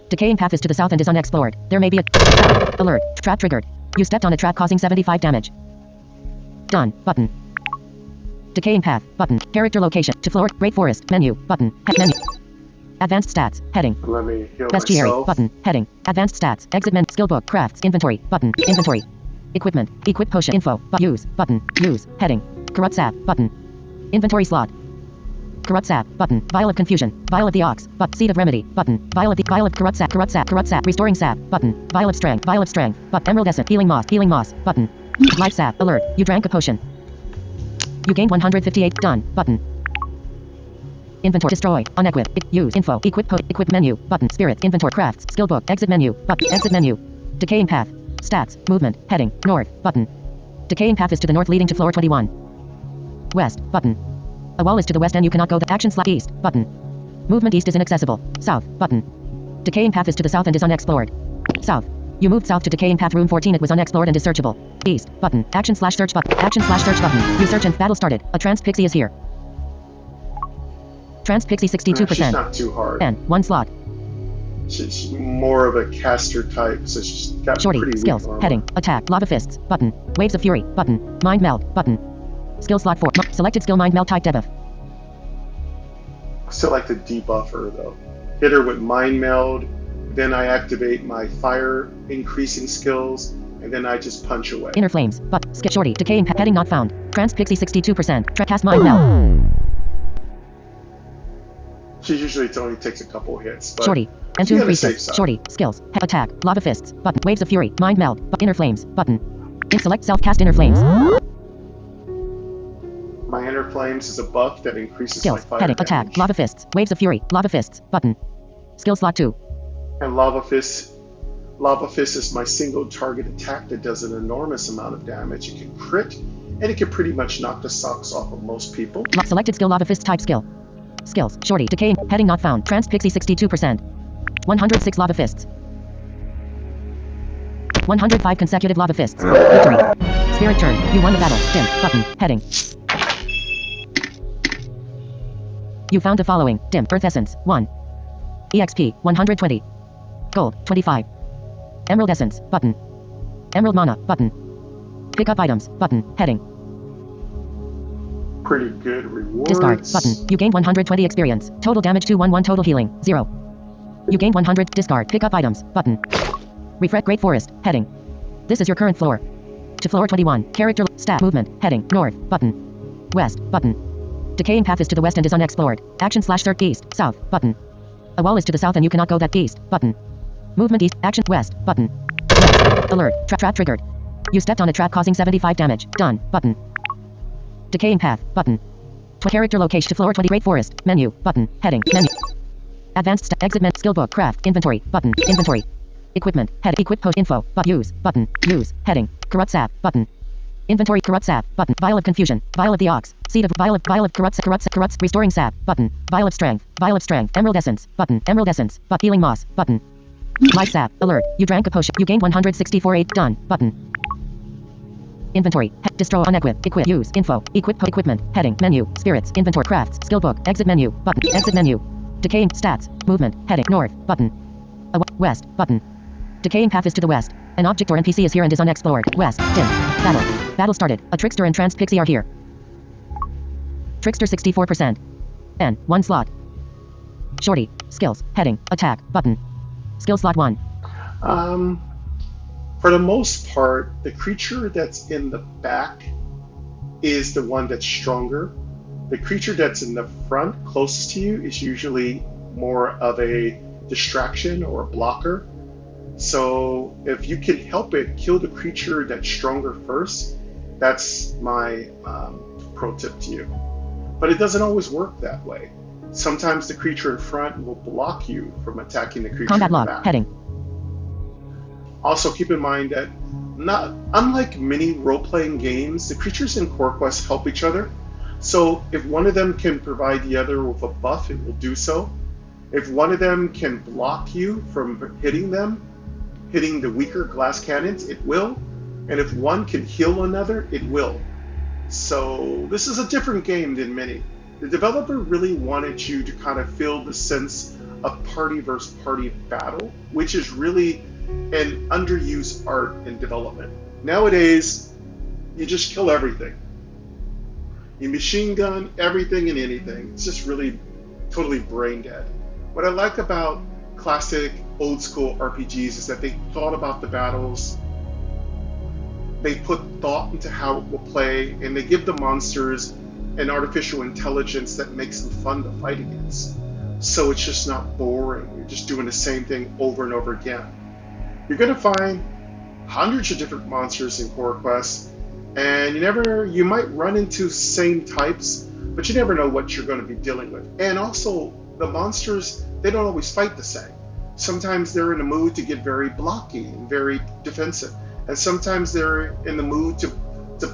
Decaying path is to the south and is unexplored. There may be a trap. Alert. Trap triggered. You stepped on a trap causing 75 damage. Done. Button. Decaying path. Button. Character location. To floor. Great forest. Menu. Button. Menu. Advanced stats. Heading. Let me heal Bestiary. myself. Button. Heading. Advanced stats. Exit menu. Skill book. Crafts. Inventory. Button. Inventory. Equipment. Equip potion. Info. Use. Button. Use. Heading. Corrupt sap. Button. Inventory slot. Corrupt sap. Button. Vial of confusion. Vial of the ox. Seed of remedy. Button. Vial of corrupt sap. Corrupt sap. Corrupt sap. Restoring sap. Button. Vial of strength. Vial of strength. Emerald essence. Healing moss. Healing moss. Button. Life sap. Alert. You drank a potion. You gained 158. Done. Button. Inventory. Destroy. Unequip. Use. Info. Equip menu. Button. Spirit. Inventory. Crafts. Skill book. Exit menu. Button. Exit menu. Decaying path. Stats. Movement. Heading. North. Button. Decaying path is to the north leading to floor 21. West. Button. A wall is to the west and you cannot go the action/east. Button. Movement east is inaccessible. South. Button. Decaying path is to the south and is unexplored. South. You moved south to decaying path room 14. It was unexplored and is searchable. East. Button. Action/search button. Action/search button. You search and battle started. A trans pixie is here. Trans pixie 62%. She's not too hard. And 1 slot. She's more of a caster type, so she's got Shorty. pretty weak Skills. armor. Heading. Attack. Lava fists. Button. Waves of fury. Button. Mind meld. Button. Skill slot 4. Selected skill mind meld type debuff. I still like to debuff her though. Hit her with mind meld, then I activate my fire increasing skills, and then I just punch away. Inner flames. Skip shorty. Decaying heading not found. Trans pixie 62%. Cast mind meld. She usually only takes a couple hits. But Shorty. And she to got a increase safe this. side. Shorty. Skills. Attack. Lava fists. Button. Waves of fury. Mind meld. Inner flames. Button. Select self cast inner flames. My inner flames is a buff that increases Skills. my fire Heading. damage. Attack. Lava fists. Waves of fury. Lava fists. Button. Skill slot 2. And Lava Fist is my single target attack that does an enormous amount of damage. It can crit, and it can pretty much knock the socks off of most people. Selected skill lava fist type skill. Skills. Shorty. Decaying. Heading not found. Trans pixie 62%. 106 lava fists. 105 consecutive lava fists. Victory. Spirit turn. You won the battle. Dim. Button. Heading. You found the following. Dim. Earth essence. 1. EXP. 120. Gold. 25. Emerald essence. Button. Emerald mana. Button. Pick up items. Button. Heading. Pretty good rewards. Discard. Button. You gained 120 experience. Total damage 211. Total healing. 0. You gain 100. Discard. Pick up items. Button. Refresh. Great Forest. Heading. This is your current floor. To floor 21. Character. Stat. Movement. Heading. North. Button. West. Button. Decaying path is to the west and is unexplored. Action / search east. South. Button. A wall is to the south and you cannot go that east. Button. Movement east. Action west. Button. West. Alert. Trap triggered. You stepped on a trap causing 75 damage. Done. Button. Decaying path. Button. Character location to floor 20. Great Forest. Menu. Button. Heading. Menu. Advanced step. Exit menu. Skill book. Craft. Inventory. Button. Inventory. Equipment. Head. Equip post info. But use. Button. Use. Heading. Corrupt sap. Button. Inventory. Corrupt sap. Button. Vial of confusion. Vial of the ox. Seed of vial of corrupt restoring sap. Button. Vial of strength. Vial of strength. Emerald essence. Button. Emerald essence. But healing moss. Button. Life sap. Alert. You drank a potion. You gained 164 8. Done. Button. Inventory. Destroy. Unequip. Equip. Use. Info. Equip. Equipment. Heading. Menu. Spirits. Inventory. Crafts. Skill book. Exit menu. Button. Exit menu. Decaying. Stats. Movement. Heading. North. Button. West. Button. Decaying path is to the west. An object or NPC is here and is unexplored. West. Dim. Battle. Battle started. A trickster and trans pixie are here. Trickster 64%. N. 1 slot. Shorty. Skills. Heading. Attack. Button. Skill slot 1. For the most part, the creature that's in the back is the one that's stronger. The creature that's in the front, closest to you, is usually more of a distraction or a blocker. So if you can help it, kill the creature that's stronger first. That's my pro tip to you. But it doesn't always work that way. Sometimes the creature in front will block you from attacking the creature Combat in the log. back. Heading. Also keep in mind that unlike many role-playing games, the creatures in Core Quest help each other. So if one of them can provide the other with a buff, it will do so. If one of them can block you from hitting the weaker glass cannons, it will. And if one can heal another, it will. So this is a different game than many. The developer really wanted you to kind of feel the sense of party versus party battle, which is really an underused art in development. Nowadays, you just kill everything. You machine gun everything and anything. It's just really totally brain dead. What I like about classic old school RPGs is that they thought about the battles, they put thought into how it will play, and they give the monsters an artificial intelligence that makes them fun to fight against. So it's just not boring. You're just doing the same thing over and over again. You're going to find hundreds of different monsters in Core Quest, and you might run into same types, but you never know what you're going to be dealing with. And also, the monsters, they don't always fight the same. Sometimes they're in the mood to get very blocky and very defensive, and sometimes they're in the mood to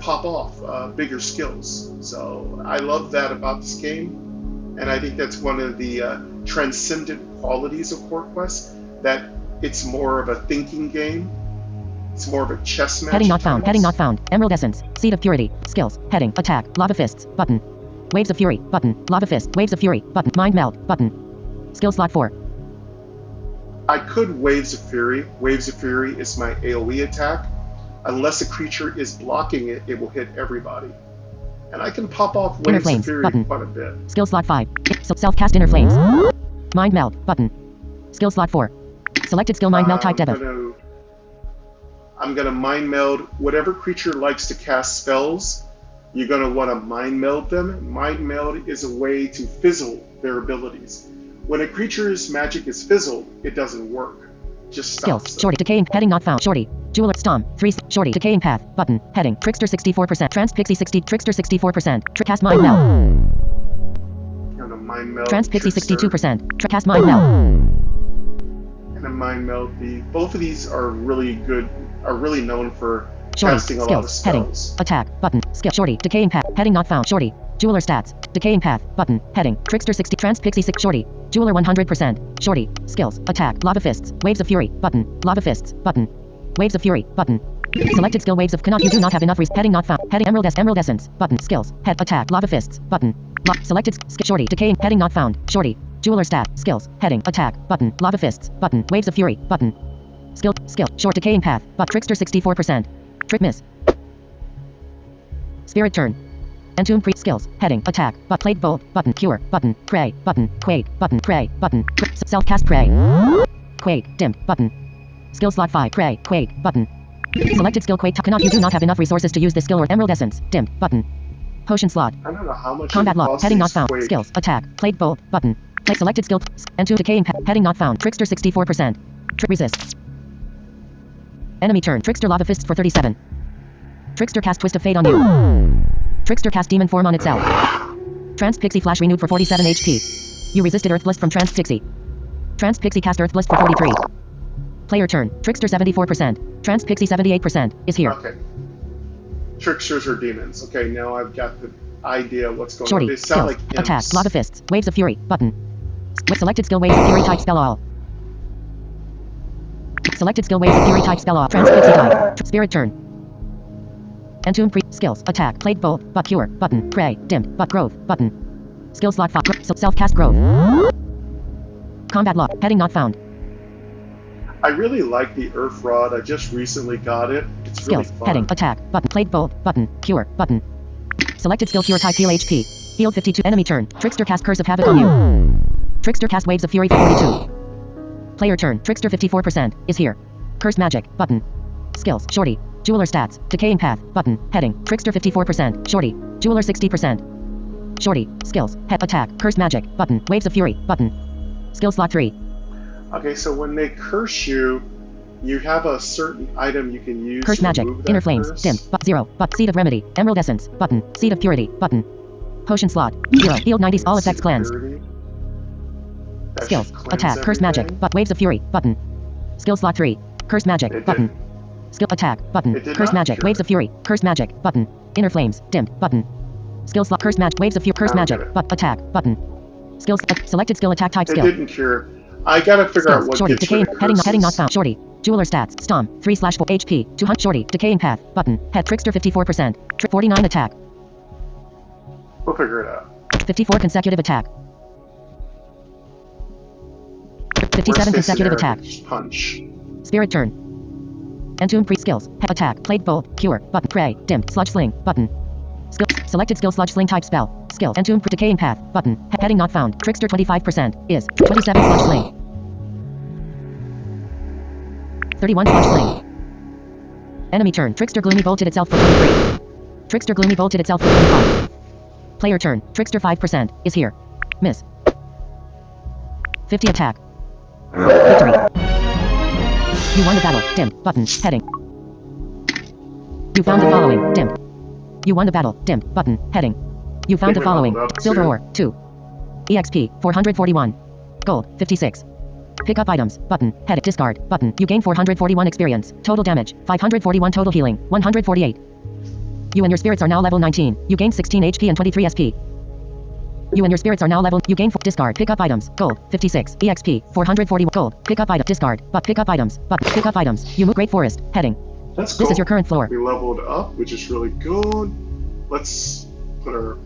pop off bigger skills. So I love that about this game, and I think that's one of the transcendent qualities of Core Quest, that it's more of a thinking game. It's more of a chess match. Heading not found. Heading not found. Emerald essence. Seed of purity. Skills. Heading. Attack. Lava fists. Button. Waves of fury. Button. Lava fist. Waves of fury. Button. Mind meld. Button. Skill slot 4. I could Waves of Fury. Waves of Fury is my AoE attack. Unless a creature is blocking it, it will hit everybody. And I can pop off Inner Waves flames. of Fury Button. quite a bit. Skill slot 5. Self-cast inner flames. Mind meld. Button. Skill slot 4. Selected skill mind meld type debuff. I'm gonna mind meld whatever creature likes to cast spells. You're gonna want to mind meld them. Mind meld is a way to fizzle their abilities. When a creature's magic is fizzled, it doesn't work. Just skills. stops. Shorty. Decaying. Heading not found. Shorty. Jeweler. Stomp. 3. Shorty. Decaying path. Button. Heading. Trickster 64%. Trans Pixie 60. Trickster 64%. Cast mind meld. I'm gonna mind meld. Trans Pixie Trickster 62%. Cast mind meld. And a mind meld. Both of these are really good. Are really known for Shorty. casting a lot of Skills. Heading. spells. Attack. Button. Skill. Shorty. Decaying path. Heading not found. Shorty. Jeweler stats. Decaying path. Button. Heading. Trickster 60. Trans Pixie 6. Shorty. Jeweler 100%. Shorty. Skills. Attack. Lava fists. Waves of fury. Button. Lava fists. Button. Waves of fury. Button. Selected skill. Waves of cannot. You do not have enough. Heading not found. Heading emerald essence. Button. Skills. Head. Attack. Lava fists. Button. Selected skill. Shorty. Decaying. Heading not found. Shorty. Jeweler stat. Skills. Heading. Attack. Button. Lava fists. Button. Waves of fury. Button. Skill. Short. Decaying path. But Trickster 64%. Trick miss. Spirit turn. Entomb pre skills. Heading. Attack. But plague bolt. Button. Cure. Button. Prey. Button. Quake. Button. Prey. Button. Self cast prey. Quake. Dim. Button. Skill slot 5. Prey. Quake. Button. Selected skill Quake. You do not have enough resources to use this skill or Emerald Essence. Dim. Button. Potion slot. I don't know how much. Combat log. Heading not found. Skills. Attack. Plague bolt. Button. Play selected skill. Entomb decaying. Heading not found. Trickster 64%. Resist. Enemy turn. Trickster lava fists for 37. Trickster cast twist of fate on you. Trickster cast demon form on itself. Trance pixie flash renewed for 47 HP. You resisted earth blast from Trance pixie. Trance pixie cast earth blast for 43. Player turn. Trickster 74%. Trance pixie 78% is here. Okay. Tricksters are demons. Okay, now I've got the idea of what's going Shorty. on. They sound Skills. like imps. Attack. Lava fists. Waves of fury. Button. With selected skill waves of fury type spell all. Selected skill waves of fury type spell all. Trance pixie type. Spirit turn. Entomb pre skills. Attack. Plague bolt. But cure. Button. Prey. Dim. But growth. Button. Skill slot 5. Self cast growth. Combat log. Heading not found. I really like the Earth Rod. I just recently got it. It's Skills. really fun. Heading. Attack. Button. Plague bolt. Button. Cure. Button. Selected skill cure type heal HP. Heal 52. Enemy turn. Trickster cast curse of havoc on you. Trickster cast waves of fury for 42. Player turn. Trickster 54% is here. Curse magic. Button. Skills. Shorty. Jeweler stats. Decaying path. Button. Heading. Trickster 54%. Shorty. Jeweler 60%. Shorty. Skills. Head attack. Curse magic. Button. Waves of fury. Button. Skill slot 3. Okay, so when they curse you, you have a certain item you can use Curse to magic. remove that Inner flames. curse. Dim. But 0. But seed of remedy. Emerald essence. Button. Seed of purity. Button. Potion slot. 0. Healed 90s. All effects cleansed. Security. That Skills. should cleanse Attack. Curse magic. everything. But waves of fury. Button. Skill slot 3. Curse magic. It Button. did. Skill attack. Button. It did Curse not magic. cure Waves of it. fury. Curse magic. Button. Inner flames. Dim. Button. Skill slot. Curse magic. Waves of fury. Curse I don't magic. get it. But attack. Button. Skills. Selected skill attack type It skill. didn't cure. I gotta figure out Skills. what Shorty. gets rid Decaying. of Heading not curses. found. Shorty. Jeweler stats. Stomp. 3/4 HP. 200. Shorty. Decaying path. Button. Head. Trickster 54%. 49 attack. We'll figure it out. 54 consecutive attack. 57 Worst case consecutive scenario, attack. just punch. Spirit turn. Entomb pre skills. Attack. Plague bolt. Cure. Button. Prey. Dim. Sludge sling. Button. Skill. Selected skill sludge sling type spell. Skills. Entomb pre decaying path. Button. Heading not found. Trickster 25% is 27 sludge sling. 31 sludge sling. Enemy turn. Trickster gloomy bolted itself for 23. Trickster gloomy bolted itself for 25. Player turn. Trickster 5% is here. Miss. 50 attack. Victory. You won the battle. Dim. Button. Heading. You found the following. Dim. You won the battle. Dim. Button. Heading. You found the we following. leveled up Silver too. ore. 2. EXP. 441. Gold. 56. Pick up items. Button. Head. Discard. Button. You gain 441 experience. Total damage. 541 total healing. 148. You and your spirits are now level 19. You gain 16 HP and 23 SP. You and your spirits are now level. You gain discard. Pick up items. Gold. 56. EXP. 440 gold. Pick up item. Discard. But pick up items. But pick up items. You move Great Forest. Heading. That's cool. This is your current floor. We leveled up, which is really good. Let's put our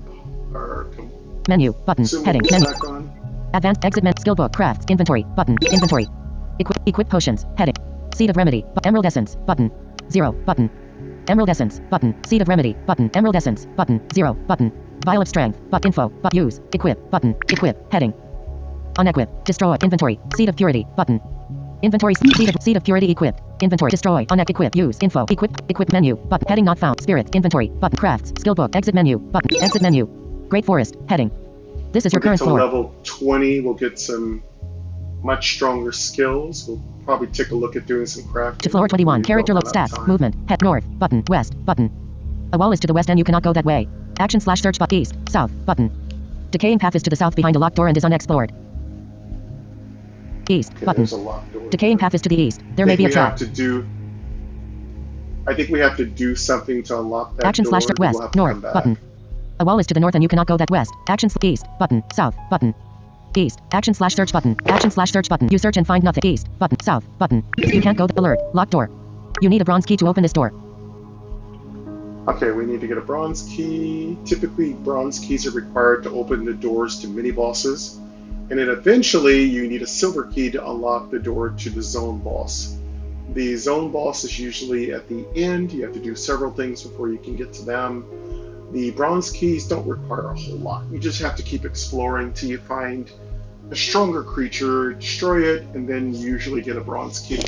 Menu. Button. Heading. consumables Menu. back on. Advanced exit menu. Skill book. Crafts. Inventory. Button. Inventory. Equip potions. Heading. Seed of remedy. Emerald essence. Button. 0. Button. Emerald essence. Button. Seed of remedy. Button. Emerald essence. Button. 0. Button. Vial of strength. But info. But use. Equip. Button. Equip. Heading. Unequip. Destroy. Inventory. Seed of purity. Button. Inventory. Seed of purity equipped. Inventory. Destroy. Unequip. Use. Info. Equip menu. Button. Heading not found. Spirits. Inventory. Button. Crafts. Skill book. Exit menu. Button. Exit menu. Great Forest. Heading. This is your We'll current get to floor. level 20. We'll get some much stronger skills. We'll probably take a look at doing some crafting. To floor 21. We've Character look got enough stats. time. Movement. Head north. Button. West. Button. A wall is to the west and you cannot go that way. Action slash search but east. South. Button. Decaying path is to the south behind a locked door and is unexplored. East. Okay, Button. there's a locked door. Decaying path is to the east. There I may think be a trap. I think we have to do something to unlock that Action door. slash then west. we'll have to North. come back. Button. A wall is to the north and you cannot go that west. Action east. Button. South. Button. East. Action slash search button. Action slash search button. You search and find nothing. East. Button. South. Button. You can't go. Alert. Locked door. You need a bronze key to open this door. Okay, we need to get a bronze key. Typically, bronze keys are required to open the doors to mini bosses. And then eventually, you need a silver key to unlock the door to the zone boss. The zone boss is usually at the end. You have to do several things before you can get to them. The bronze keys don't require a whole lot. You just have to keep exploring till you find a stronger creature, destroy it, and then you usually get a bronze key.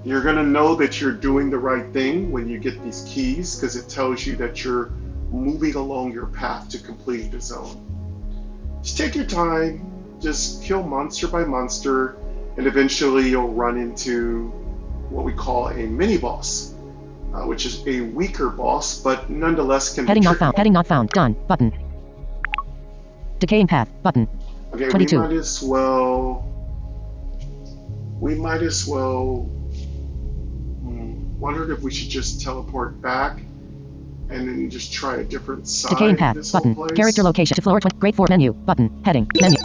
You're going to know that you're doing the right thing when you get these keys, because it tells you that you're moving along your path to completing the zone. Just take your time, just kill monster by monster, and eventually you'll run into what we call a mini boss, which is a weaker boss, but nonetheless can Heading be not tricky. found. Heading not found. Done. Button. Decaying path. Button. Okay, 22. we might as well wondered if we should just teleport back and then just try a different side Decaying of path. this whole Button. place. Character location to floor 20. Grade 4 menu. Button. Heading. Menu.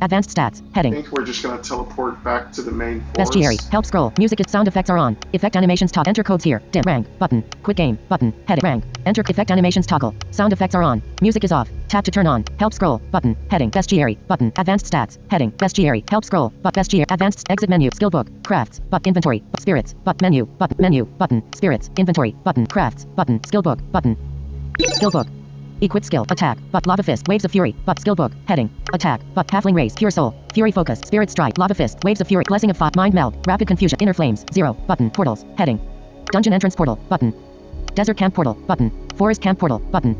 Advanced stats. I Heading. think we're just going to teleport back to the main forest. Bestiary. Help scroll. Music is sound effects are on. Effect animations top. Enter codes here. Dim. Rank. Button. Quit game. Button. Heading. Rank. Enter effect animations toggle. Sound effects are on. Music is off. Tap to turn on. Help scroll. Button. Heading. Bestiary. Button. Advanced stats. Heading. Bestiary. Help scroll. But bestiary. Advanced exit menu. Skill book. Crafts. But inventory. Spirits. But menu. But menu. Button. Spirits. Inventory. Button. Crafts. Button. Skill book. Button. Skill book. Equip skill. Attack. But lava fist. Waves of fury. But skill book. Heading. Attack. But halfling race. Pure soul. Fury focus. Spirit strike. Lava fist. Waves of fury. Blessing of fire. Mind meld. Rapid confusion. Inner flames. 0. Button. Portals. Heading. Dungeon entrance portal. Button. Desert camp portal. Button. Forest camp portal. Button.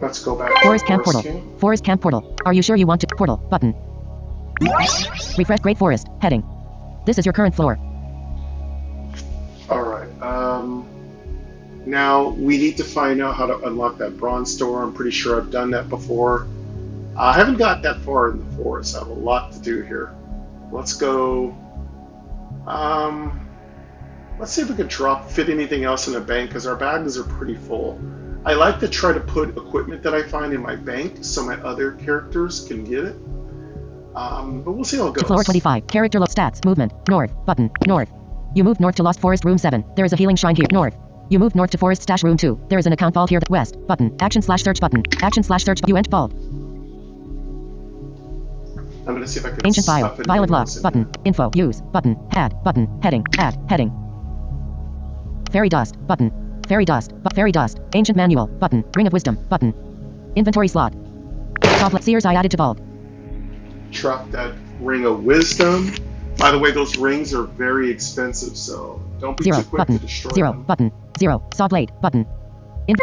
Let's go back to Forest the camp forest portal. camp. Forest camp portal. Are you sure you want to? Portal. Button. Refresh. Great forest. Heading. This is your current floor. All right. Now we need to find out how to unlock that bronze door. I'm pretty sure I've done that before. I haven't got that far in the forest. I have a lot to do here. Let's go. Let's see if we can fit anything else in the bank, because our bags are pretty full. I like to try to put equipment that I find in my bank so my other characters can get it. But we'll see how it goes. Floor 25. Character stats. Movement. North. Button. North. You moved north to Lost Forest Room 7. There is a healing shrine here. North. You moved north to Forest Stash Room 2. There is an account vault here. West. Button. Action/search button. Action/search. You ent vault. I'm going to see if I can Ancient file. stuff anything File of log. else in Button. here. Info. Use. Button. Add. Button. Heading. Add. Heading. Fairy dust. Button. Fairy dust. Fairy dust. Ancient manual. Button. Ring of wisdom. Button. Inventory slot. Goblet Seer's Eye added to vault. Drop that ring of wisdom. By the way, those rings are very expensive, so don't be 0. too quick Button. to destroy 0. them. Button. 0. Saw blade. Button.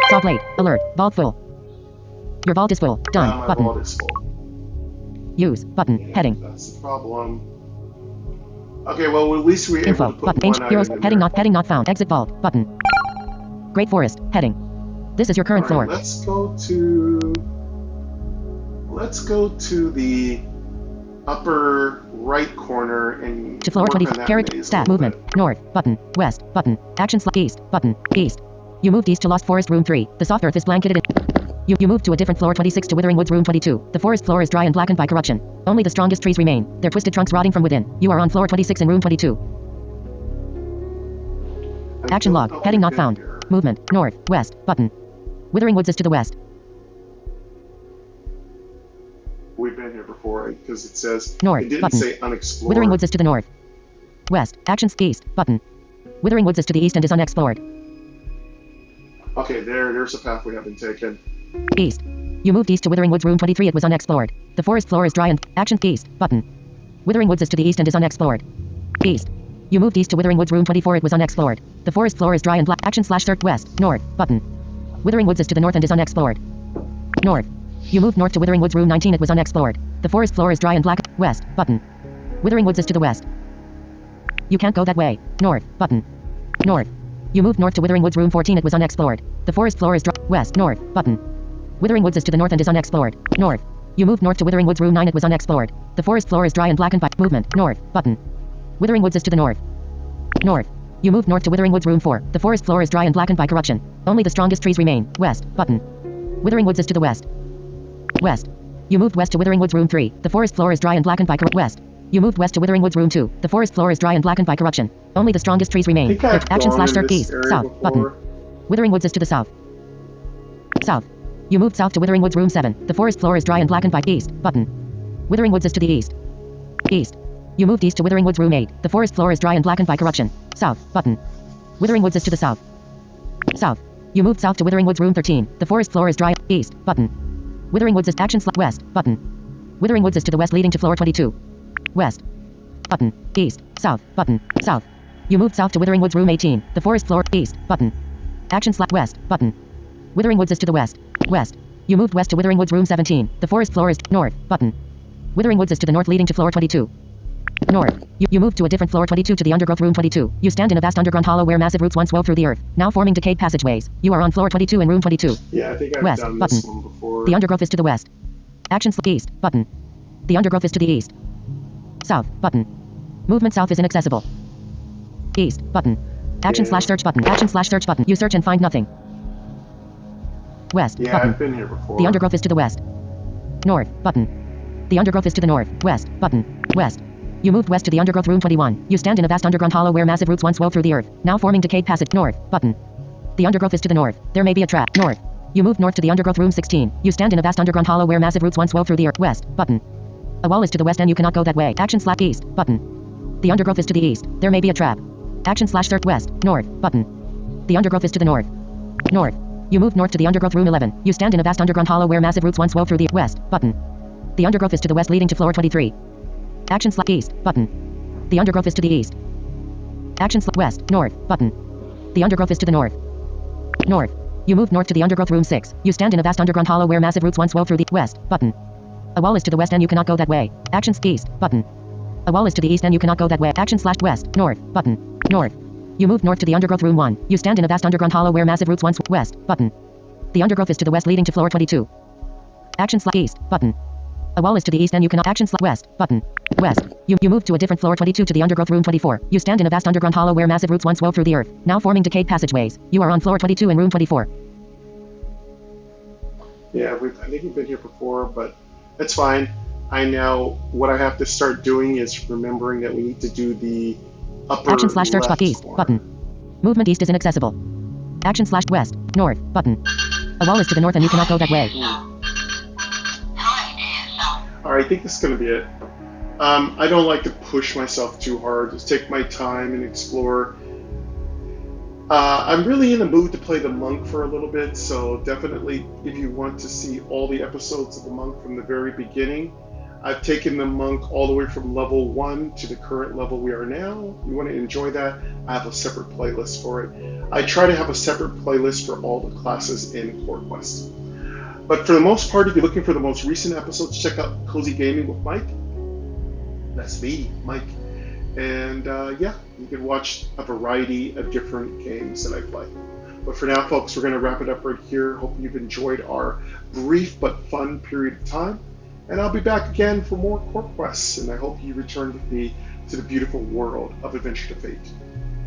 Saw blade. Alert. Vault full. Your vault is full. Done. My Button. vault is full. Use. Button. Yeah, Heading. that's the problem. Okay, well, at least we were Info. able to put Button. one Ancient heroes. item in Heading there. not found. Exit vault. Button. Great forest. Heading. This is your current All right, floor. let's go to the upper right corner and To floor work 20. on that Character. maze a Stat. little Movement. bit. North. Button. West. Button. Action. East. Button. East. You moved east to Lost Forest Room 3. The soft earth is blanketed in. You moved to a different floor 26 to Withering Woods Room 22. The forest floor is dry and blackened by corruption. Only the strongest trees remain, their twisted trunks rotting from within. You are on floor 26 in room 22. I Action don't log. know Heading if not I've found. been here. Movement. North. West. Button. Withering Woods is to the west. We've been here before because it says North, it didn't button. say unexplored. Withering Woods is to the north. West. Actions east. Button. Withering Woods is to the east and is unexplored. Okay, there's a path we haven't taken. East. You moved east to Withering Woods Room 23. It was unexplored. The forest floor is dry and actions east. Button. Withering Woods is to the east and is unexplored. East. You moved east to Withering Woods Room 24. It was unexplored. The forest floor is dry and black. Action/search west. North. Button. Withering Woods is to the north and is unexplored. North. You moved north to Withering Woods Room 19. It was unexplored. The forest floor is dry and black. West. Button. Withering Woods is to the west. You can't go that way. North. Button. North. You moved north to Withering Woods Room 14. It was unexplored. The forest floor is dry. West. North. Button. Withering Woods is to the north and is unexplored. North. You moved north to Withering Woods Room 9. It was unexplored. The forest floor is dry and blackened by movement. North. Button. Withering Woods is to the north. North. You moved north to Withering Woods Room 4. The forest floor is dry and blackened by corruption. Only the strongest trees remain. West. Button. Withering Woods is to the west. West. You moved west to Withering Woods Room 3. The forest floor is dry and blackened by west. You moved west to Withering Woods Room 2. The forest floor is dry and blackened by corruption. Only the strongest trees I remain. think I've Action gone slash in start this east. area South. before. Button. Withering Woods is to the south. South. You moved south to Withering Woods Room 7. The forest floor is dry and blackened by east. Button. Withering Woods is to the east. East. You moved east to Withering Woods Room 8. The forest floor is dry and blackened by corruption. South. Button. Withering Woods is to the south. South. You moved south to Withering Woods room 13. The forest floor is dry. East. Button. Withering Woods is action slot west. Button. Withering Woods is to the west leading to floor 22. West. Button. East. South. Button. South. You moved south to Withering Woods room 18. The forest floor. East. Button. Action slot west. Button. Withering Woods is to the west. West. You moved west to Withering Woods room 17. The forest floor is north. Button. Withering Woods is to the north leading to floor 22. North. You moved to a different floor 22 to the undergrowth room 22. You stand in a vast underground hollow where massive roots once wove through the earth, now forming decayed passageways. You are on floor 22 in room 22. Yeah, I think I've West. done Button. this one before. The undergrowth is to the west. Action slot east. Button. The undergrowth is to the east. South. Button. Movement south is inaccessible. East. Button. Action Yeah. slash search button. Action slash search button. You search and find nothing. West. Yeah, Button. I've been here before. The undergrowth is to the west. North. Button. The undergrowth is to the north. West. Button. West. You moved west to the undergrowth room 21. You stand in a vast underground hollow where massive roots once wove through the earth, now forming decayed passage. North. Button. The undergrowth is to the north. There may be a trap. North. You moved north to the undergrowth room 16. You stand in a vast underground hollow where massive roots once wove through the earth. West. Button. A wall is to the west and you cannot go that way. Action slash east. Button. The undergrowth is to the east. There may be a trap. Action slash search west. North. Button. The undergrowth is to the north. North. You moved north to the undergrowth room 11. You stand in a vast underground hollow where massive roots once wove through the west. Button. The undergrowth is to the west leading to floor 23. Action slash east. Button. The undergrowth is to the east. Action slash west. North. Button. The undergrowth is to the north. North. You moved north to the undergrowth room 6. You stand in a vast underground hollow where massive roots once wove through the west. Button. A wall is to the west and you cannot go that way. Action east. Button. A wall is to the east and you cannot go that way. Action slash west. North. Button. North. You moved north to the undergrowth room 1. You stand in a vast underground hollow where massive roots once west. Button. The undergrowth is to the west leading to floor 22. Action slash east. Button. A wall is to the east and you cannot action slash west. Button. West. You moved to a different floor 22 to the undergrowth room 24. You stand in a vast underground hollow where massive roots once wove through the earth, now forming decayed passageways. You are on floor 22 in room 24. Yeah, I think we've been here before, but it's fine. I know what I have to start doing is remembering that we need to do the upper Action slash search left east. corner. Button. Movement east is inaccessible. Action slash west. North. Button. A wall is to the north and you cannot go that way. Alright, I think this is going to be it. I don't like to push myself too hard. Just take my time and explore. I'm really in the mood to play the monk for a little bit, so definitely if you want to see all the episodes of the monk from the very beginning, I've taken the monk all the way from level 1 to the current level we are now. You want to enjoy that? I have a separate playlist for it. I try to have a separate playlist for all the classes in Core Quest. But for the most part, if you're looking for the most recent episodes, check out Cozy Gaming with Mike. That's me, Mike. And yeah, you can watch a variety of different games that I play. But for now, folks, we're going to wrap it up right here. Hope you've enjoyed our brief but fun period of time. And I'll be back again for more Core Quests, and I hope you return with me to the beautiful world of Adventure to Fate.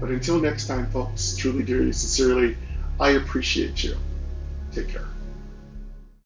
But until next time, folks, truly, dearly, sincerely, I appreciate you. Take care.